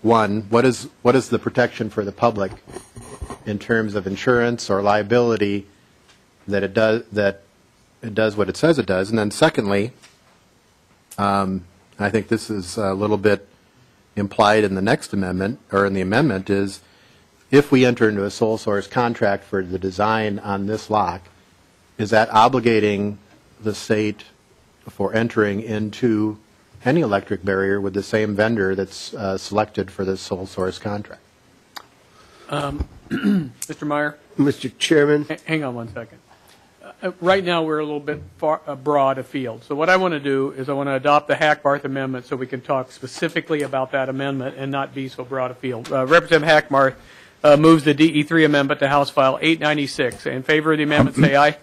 one, what is the protection for the public in terms of insurance or liability that it does what it says it does? And then secondly, I think this is a little bit implied in the next amendment, or in the amendment, is if we enter into a sole source contract for the design on this lock, is that obligating the state for entering into any electric barrier with the same vendor that's selected for this sole source contract? Mr. Meyer? Mr. Chairman? Hang on one second. Right now, we're a little bit broad afield. So what I want to do is I want to adopt the Hackbarth amendment so we can talk specifically about that amendment and not be so broad afield. Representative Hackbarth moves the DE3 amendment to House File 896. In favor of the amendment, say aye.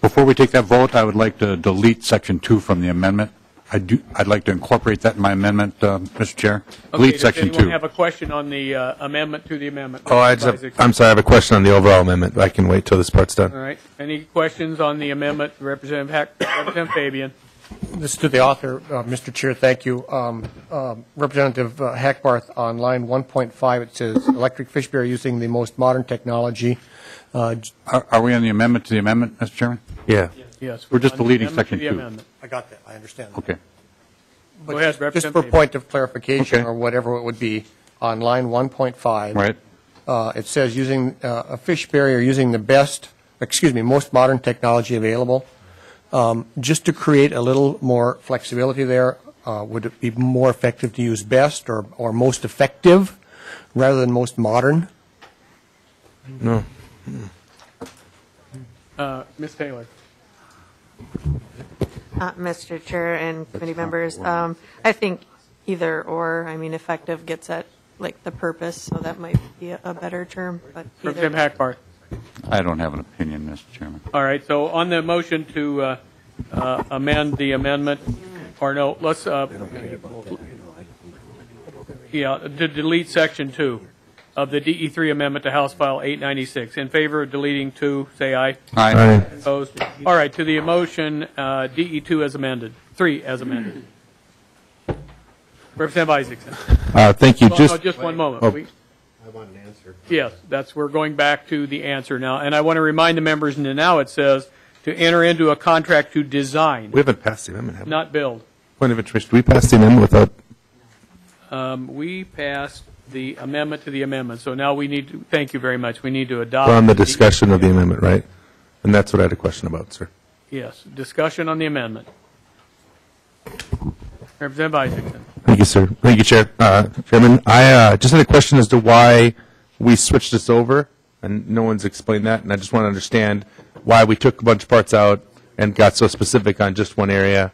Before we take that vote, I would like to delete Section 2 from the amendment. I'd like to incorporate that in my amendment, Mr. Chair. Delete Section 2. Does anyone have a question on the amendment to the amendment? Oh, I'm sorry, I have a question on the overall amendment. I can wait till this part's done. All right. Any questions on the amendment? Representative Fabian. This is to the author, Mr. Chair. Thank you. Representative Hackbarth, on line 1.5, it says electric fish bear using the most modern technology. Are we on the amendment to the amendment, Mr. Chairman? Yeah. Yes. We're just deleting Section 2. I got that. I understand that. Okay. But Go ahead, just Representative for Fabian. point of clarification or whatever it would be, on line 1.5, right. It says using a fish barrier using the most modern technology available. Just to create a little more flexibility there, would it be more effective to use best or most effective rather than most modern? No. Ms. Taylor. Mr. Chair and committee members, I think either or. I mean, effective gets at like the purpose, so that might be a better term. But Representative Hackbarth. I don't have an opinion, Mr. Chairman. All right. So on the motion to amend the amendment, or no, let's to delete Section 2 of the DE3 amendment to House File 896. In favor of deleting 2, say aye. Aye. Opposed? All right. To the motion, DE2 as amended, 3 as amended. Representative Isaacson. Thank you. Just one moment. Oh. I want an answer. Yes, we're going back to the answer now. And I want to remind the members, now it says to enter into a contract to design. We haven't passed the amendment, have we? Not build. Point of interest. We passed the amendment without. We passed the amendment to the amendment. So now we need to, thank you very much, we need to adopt. We're on the discussion of the amendment, right? And that's what I had a question about, sir. Yes, discussion on the amendment. Representative Isaacson. Thank you, sir. Thank you, Chair. Chairman, I just had a question as to why we switched this over, and no one's explained that, and I just want to understand why we took a bunch of parts out and got so specific on just one area.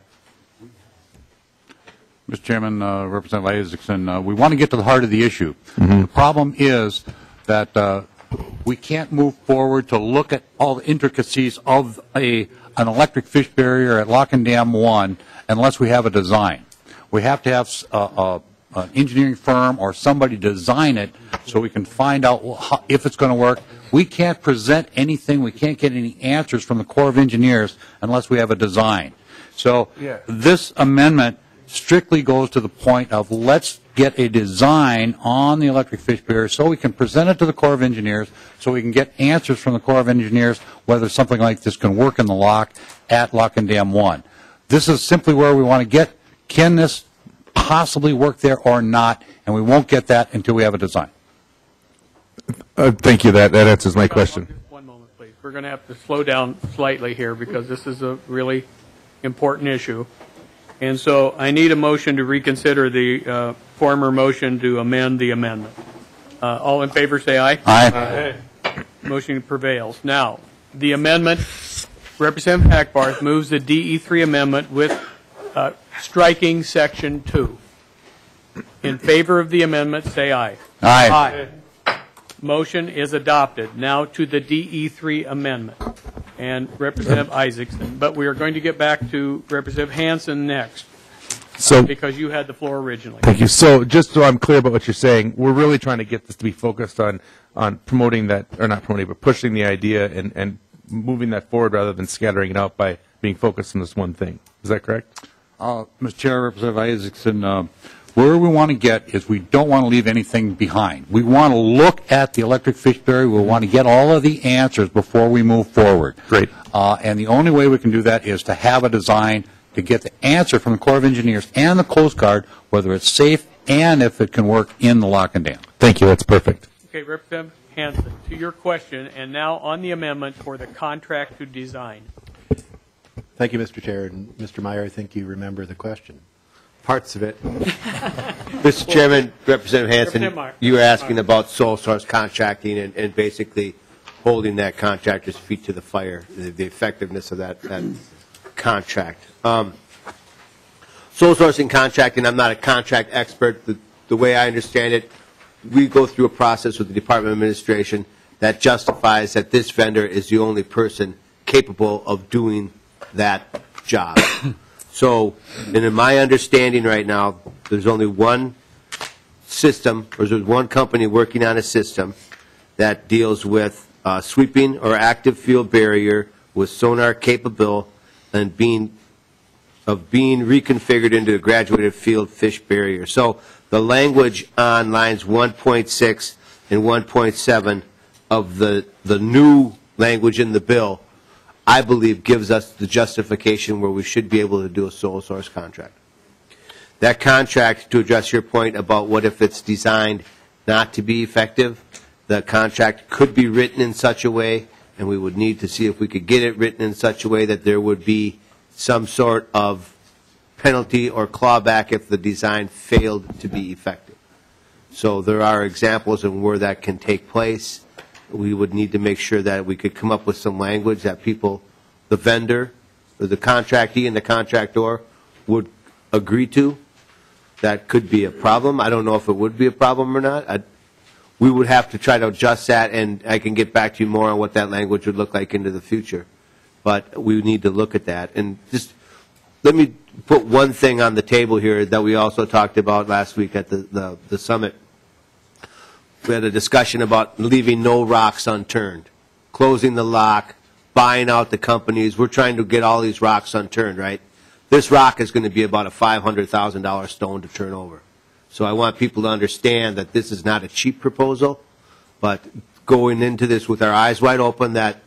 Mr. Chairman, Representative Isaacson, we want to get to the heart of the issue. The problem is that we can't move forward to look at all the intricacies of an electric fish barrier at Lock and Dam 1 unless we have a design. We have to have an engineering firm or somebody design it so we can find out if it's going to work. We can't present anything, we can't get any answers from the Corps of Engineers unless we have a design. So this amendment strictly goes to the point of let's get a design on the electric fish barrier so we can present it to the Corps of Engineers so we can get answers from the Corps of Engineers whether something like this can work in the lock at Lock and Dam 1. This is simply where we want to get, can this possibly work there or not, and we won't get that until we have a design. Thank you. That answers my question. One moment, please. We're going to have to slow down slightly here because this is a really important issue. And so I need a motion to reconsider the former motion to amend the amendment. All in favor, say aye. Aye. Motion prevails. Now, the amendment, Representative Hackbarth moves the DE3 amendment with striking Section 2. In favor of the amendment, say aye. Aye. Motion is adopted. Now to the DE3 amendment and Representative Isaacson. But we are going to get back to Representative Hansen next because you had the floor originally. Thank you. So just so I'm clear about what you're saying, we're really trying to get this to be focused on promoting that, or not promoting, but pushing the idea and moving that forward rather than scattering it out by being focused on this one thing. Is that correct? Mr. Chair, Representative Isaacson, where we want to get is we don't want to leave anything behind. We want to look at the electric fish barrier. We want to get all of the answers before we move forward. Great. And the only way we can do that is to have a design to get the answer from the Corps of Engineers and the Coast Guard, whether it's safe and if it can work in the Lock and Dam. Thank you. That's perfect. Okay, Representative Hansen, to your question, and now on the amendment for the contract to design. Thank you, Mr. Chair. And Mr. Meyer, I think you remember the question. parts of it. Mr. Chairman, Representative Hanson, Representative Meyer. you were asking about sole source contracting and basically holding that contractor's feet to the fire, the effectiveness of that contract. Sole sourcing contracting, I'm not a contract expert. The way I understand it, we go through a process with the Department of Administration that justifies that this vendor is the only person capable of doing that job. So, and in my understanding right now, there's only one system, or there's one company working on a system that deals with sweeping or active field barrier with sonar capable and being reconfigured into a graduated field fish barrier. So the language on lines 1.6 and 1.7 of the new language in the bill, I believe, gives us the justification where we should be able to do a sole source contract. That contract, to address your point about what if it's designed not to be effective, the contract could be written in such a way, and we would need to see if we could get it written in such a way that there would be some sort of penalty or clawback if the design failed to be effective. So there are examples of where that can take place. We would need to make sure that we could come up with some language that people, the vendor, or the contractee and the contractor would agree to. That could be a problem. I don't know if it would be a problem or not. We would have to try to adjust that, and I can get back to you more on what that language would look like into the future. But we need to look at that. And just let me put one thing on the table here that we also talked about last week at the summit. We had a discussion about leaving no rocks unturned, closing the lock, buying out the companies. We're trying to get all these rocks unturned, right? This rock is going to be about a $500,000 stone to turn over. So I want people to understand that this is not a cheap proposal, but going into this with our eyes wide open that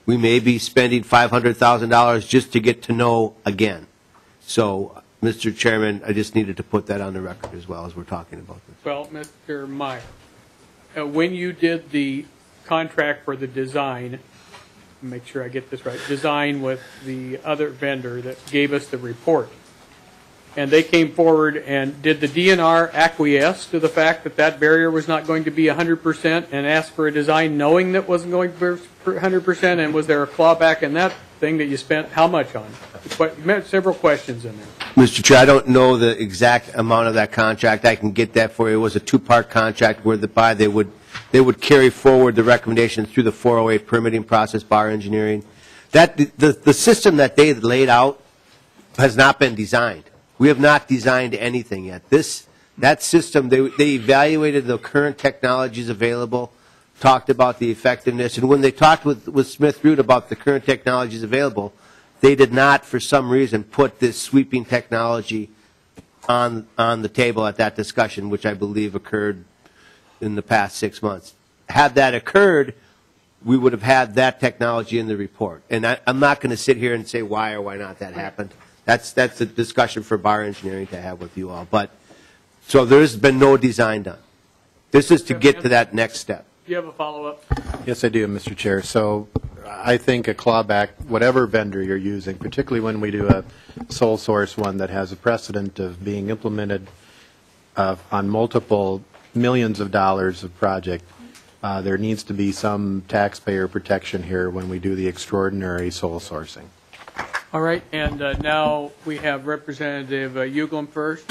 we may be spending $500,000 just to get to know again. So, Mr. Chairman, I just needed to put that on the record as well as we're talking about this. Well, Mr. Meyer, when you did the contract for the design, make sure I get this right, design with the other vendor that gave us the report, and they came forward and did the DNR acquiesce to the fact that that barrier was not going to be 100% and ask for a design knowing that wasn't going to be 100%, and was there a clawback in that thing that you spent how much on? But you met several questions in there. Mr. Chair, I don't know the exact amount of that contract. I can get that for you. It was a two-part contract where they would carry forward the recommendations through the 408 permitting process, bar engineering. That the system that they laid out has not been designed. We have not designed anything yet. That system, they evaluated the current technologies available, talked about the effectiveness, and when they talked with Smith Root about the current technologies available, they did not, for some reason, put this sweeping technology on the table at that discussion, which I believe occurred in the past 6 months. Had that occurred, we would have had that technology in the report. And I'm not going to sit here and say why or why not that happened. That's a discussion for bar engineering to have with you all. But so there's been no design done. This is to get to that next step. Do you have a follow-up? Yes, I do, Mr. Chair. So I think a clawback, whatever vendor you're using, particularly when we do a sole source one that has a precedent of being implemented on multiple millions of dollars of project, there needs to be some taxpayer protection here when we do the extraordinary sole sourcing. All right, and now we have Representative Uglum first.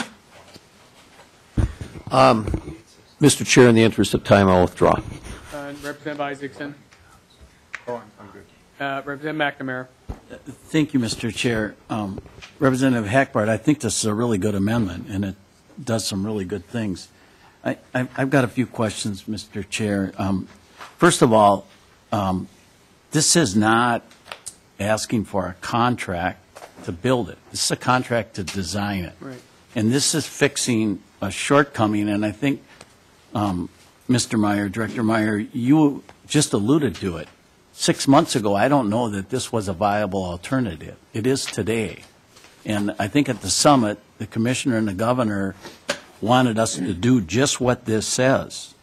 Mr. Chair, in the interest of time, I'll withdraw. Representative Isaacson. I'm good. Representative McNamara. Thank you, Mr. Chair. Representative Hackbarth, I think this is a really good amendment, and it does some really good things. I've got a few questions, Mr. Chair. First of all, this is not asking for a contract to build it. This is a contract to design it. Right. And this is fixing a shortcoming, and I think, Mr. Meyer, Director Meyer, you just alluded to it. 6 months ago, I don't know that this was a viable alternative. It is today. And I think at the summit, the commissioner and the governor wanted us to do just what this says.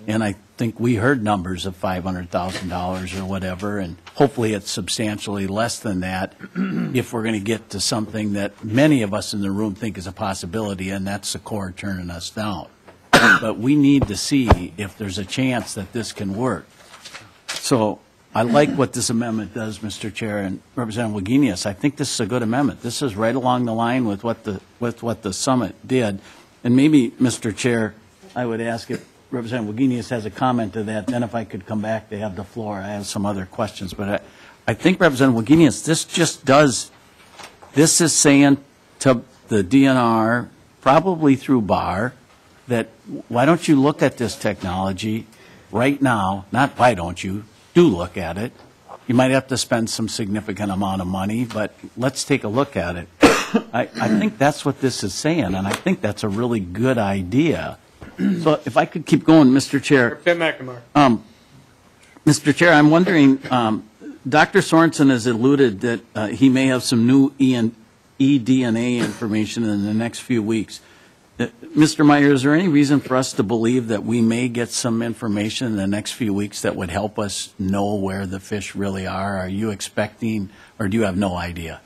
And I think we heard numbers of $500,000 or whatever, and hopefully it's substantially less than that if we're going to get to something that many of us in the room think is a possibility, and that's the Corps turning us down. But we need to see if there's a chance that this can work. So I like what this amendment does, Mr. Chair, and Representative Wagenius. I think this is a good amendment. This is right along the line with what the summit did. And maybe, Mr. Chair, I would ask if Representative Wagenius has a comment to that, then if I could come back to have the floor. I have some other questions. But I think, Representative Wagenius, this is saying to the DNR, probably through BAR, that why don't you look at this technology right now? Not why don't you, do look at it. You might have to spend some significant amount of money, but let's take a look at it. I think that's what this is saying, and I think that's a really good idea. So if I could keep going, Mr. Chair. Representative McNamara. Mr. Chair, I'm wondering, Dr. Sorensen has alluded that he may have some new eDNA information in the next few weeks. Mr. Meyer, is there any reason for us to believe that we may get some information in the next few weeks that would help us know where the fish really are? Are you expecting, or do you have no idea?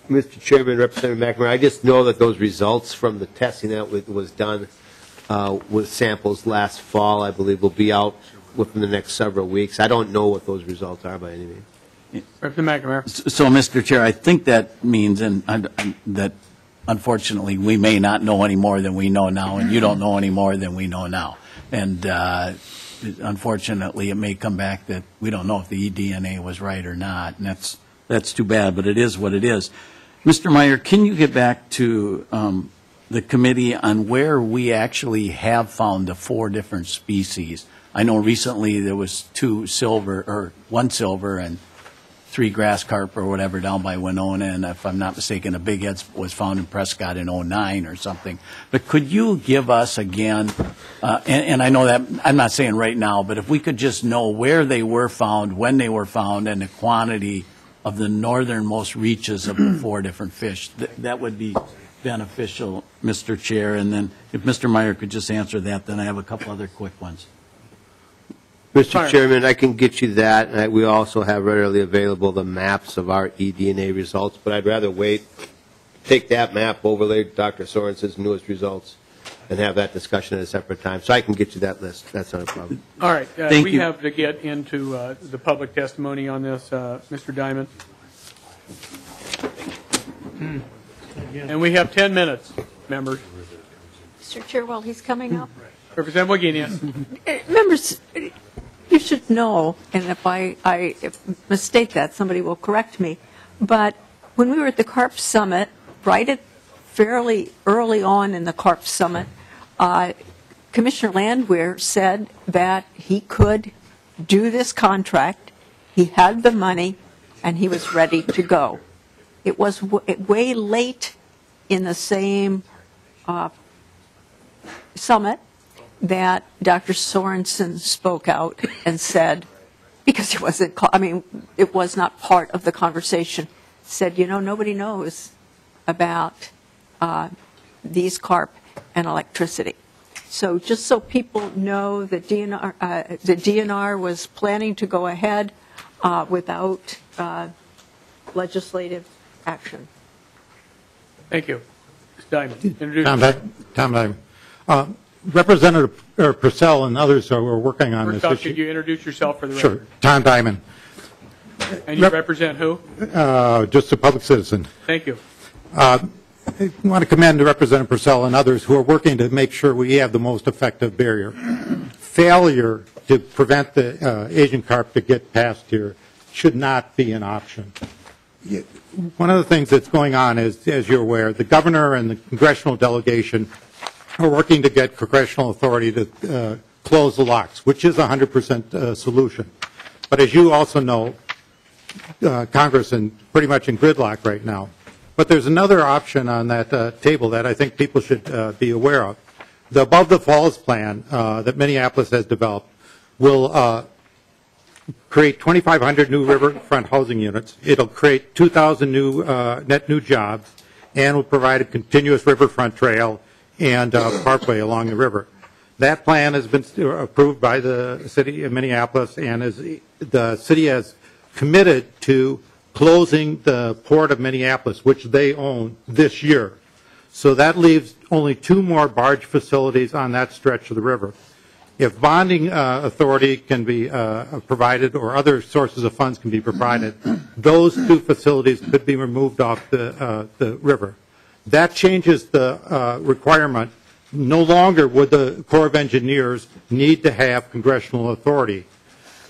Mr. Chairman, Representative McNamara, I just know that those results from the testing that was done with samples last fall, I believe, will be out within the next several weeks. I don't know what those results are by any means. Representative McNamara. So, Mr. Chair, I think that means that unfortunately we may not know any more than we know now, and you don't know any more than we know now. And unfortunately, it may come back that we don't know if the eDNA was right or not, and that's too bad, but it is what it is. Mr. Meyer, can you get back to the committee on where we actually have found the 4 different species? I know recently there was 1 silver and 3 grass carp or whatever down by Winona, and if I'm not mistaken, a bighead was found in Prescott in 2009 or something. But could you give us again, and I know that, I'm not saying right now, but if we could just know where they were found, when they were found, and the quantity of the northernmost reaches of the 4 different fish, that would be beneficial, Mr. Chair. And then if Mr. Meyer could just answer that, then I have a couple other quick ones. Mr. Chairman, I can get you that. We also have readily available the maps of our eDNA results, but I'd rather wait, take that map, overlay Dr. Sorensen's newest results, and have that discussion at a separate time. So I can get you that list. That's not a problem. All right. We have to get into the public testimony on this, Mr. Diamond. And we have 10 minutes, members. Mr. Chair, while he's coming up. Representative Wagenius. Members, you should know, and if I mistake that, somebody will correct me, but when we were at the CARP Summit, fairly early on in the CARP Summit, Commissioner Landwehr said that he could do this contract, he had the money, and he was ready to go. It was way late in the same summit that Dr. Sorensen spoke out and said, because it was not part of the conversation, said, nobody knows about these carp and electricity. So just so people know, the DNR was planning to go ahead without legislative action. Thank you. Mr. Diamond. Tom Diamond. Representative Persell and others are working on First this off, issue. could you introduce yourself for the record? Sure. Tom Diamond. And you represent who? Just a public citizen. Thank you. I want to commend Representative Persell and others who are working to make sure we have the most effective barrier. Failure to prevent the Asian carp to get past here should not be an option. One of the things that's going on is, as you're aware, the governor and the congressional delegation are working to get congressional authority to close the locks, which is a 100% solution. But as you also know, Congress is pretty much in gridlock right now. But there's another option on that table that I think people should be aware of. The Above the Falls plan that Minneapolis has developed will create 2,500 new riverfront housing units. It'll create 2,000 net new jobs, and will provide a continuous riverfront trail and parkway along the river. That plan has been approved by the city of Minneapolis, and the city has committed to closing the port of Minneapolis, which they own, this year. So that leaves only 2 more barge facilities on that stretch of the river. If bonding authority can be provided or other sources of funds can be provided, those 2 facilities could be removed off the river. That changes the requirement. No longer would the Corps of Engineers need to have congressional authority.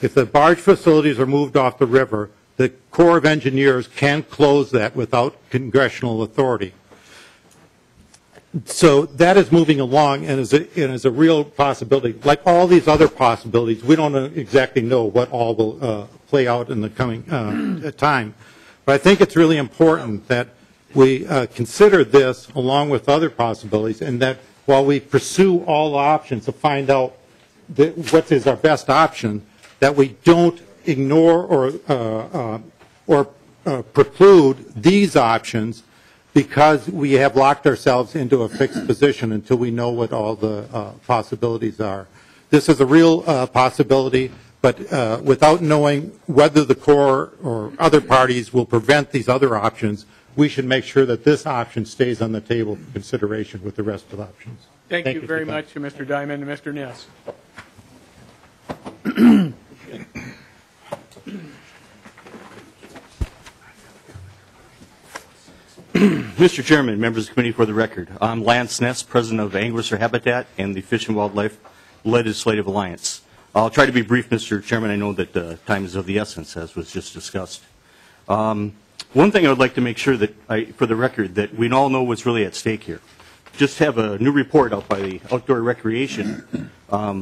If the barge facilities are moved off the river, the Corps of Engineers can close that without congressional authority. So that is moving along and is a real possibility. Like all these other possibilities, we don't exactly know what all will play out in the coming time. But I think it's really important that we consider this along with other possibilities, and that while we pursue all options to find out what is our best option, that we don't ignore or preclude these options because we have locked ourselves into a fixed position until we know what all the possibilities are. This is a real possibility, but without knowing whether the Corps or other parties will prevent these other options, we should make sure that this option stays on the table for consideration with the rest of the options. Thank you very much, Mr. Diamond and Mr. Ness. Mr. Chairman, members of the committee, for the record, I'm Lance Ness, president of Anglers for Habitat and the Fish and Wildlife Legislative Alliance. I'll try to be brief, Mr. Chairman. I know that time is of the essence, as was just discussed. One thing I would like to make sure that, for the record, that we all know what's really at stake here. Just have a new report out by the outdoor recreation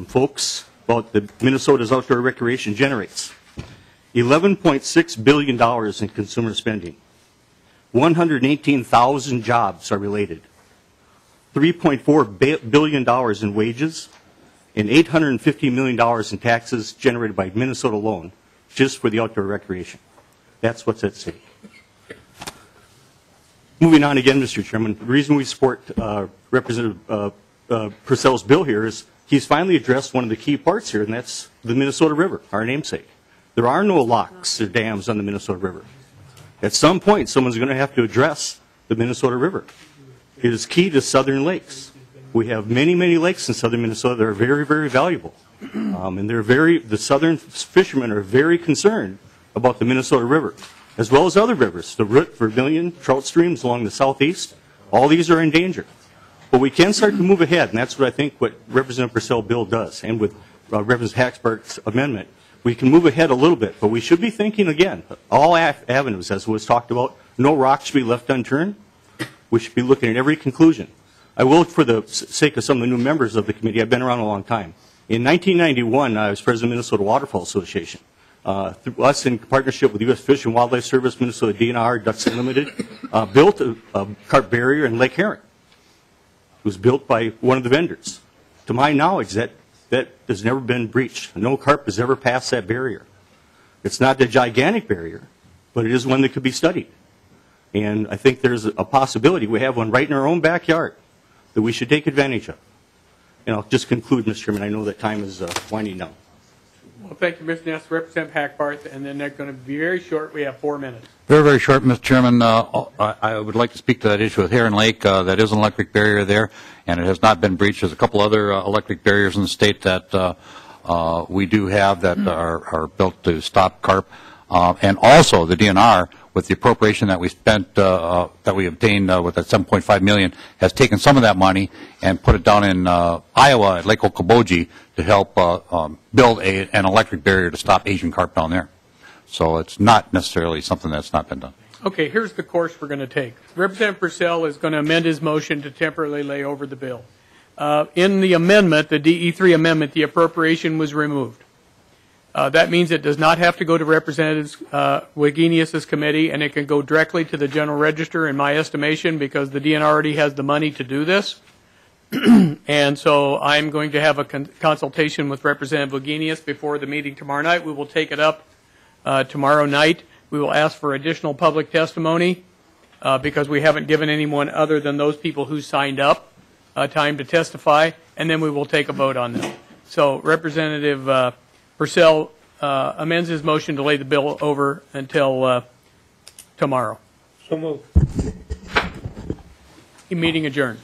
folks about the Minnesota's outdoor recreation generates $11.6 billion in consumer spending. 118,000 jobs are related. $3.4 billion in wages and $850 million in taxes generated by Minnesota alone just for the outdoor recreation. That's what's at stake. Moving on again, Mr. Chairman, the reason we support Representative Persell's bill here is he's finally addressed one of the key parts here, and that's the Minnesota River, our namesake. There are no locks or dams on the Minnesota River. At some point, someone's going to have to address the Minnesota River. It is key to southern lakes. We have many, many lakes in southern Minnesota that are very, very valuable. And the southern fishermen are very concerned about the Minnesota River, as well as other rivers, the Root, Vermilion, trout streams along the southeast. All these are in danger. But we can start to move ahead, and that's what I think what Representative Persell bill does. And with Representative Hackbarth's amendment, we can move ahead a little bit, but we should be thinking again, all avenues, as was talked about, no rock should be left unturned. We should be looking at every conclusion. I will, for the sake of some of the new members of the committee, I've been around a long time. In 1991, I was president of the Minnesota Waterfowl Association. Through us, in partnership with the U.S. Fish and Wildlife Service, Minnesota DNR, Ducks Unlimited, built a carp barrier in Lake Herring. It was built by one of the vendors. To my knowledge, that has never been breached. No carp has ever passed that barrier. It's not a gigantic barrier, but it is one that could be studied. And I think there's a possibility. We have one right in our own backyard that we should take advantage of. And I'll just conclude, Mr. Chairman. I know that time is winding down. Well, thank you, Mr. Ness. Representative Hackbarth, and then they're going to be very short. We have 4 minutes. Very, very short, Mr. Chairman. I would like to speak to that issue with Heron Lake. That is an electric barrier there, and it has not been breached. There's a couple other electric barriers in the state that we do have that are built to stop carp. And also the DNR, with the appropriation that we spent, that we obtained with that $7.5 million, has taken some of that money and put it down in Iowa at Lake Okoboji to help build an electric barrier to stop Asian carp down there. So it's not necessarily something that's not been done. Okay, here's the course we're going to take. Representative Persell is going to amend his motion to temporarily lay over the bill. In the amendment, the DE3 amendment, the appropriation was removed. That means it does not have to go to Representative Wagenius's committee, and it can go directly to the General Register, in my estimation, because the DNR already has the money to do this. And so I'm going to have a consultation with Representative Wagenius before the meeting tomorrow night. We will take it up tomorrow night. We will ask for additional public testimony because we haven't given anyone other than those people who signed up time to testify, and then we will take a vote on them. So Representative Persell amends his motion to lay the bill over until tomorrow. So moved. Meeting adjourned.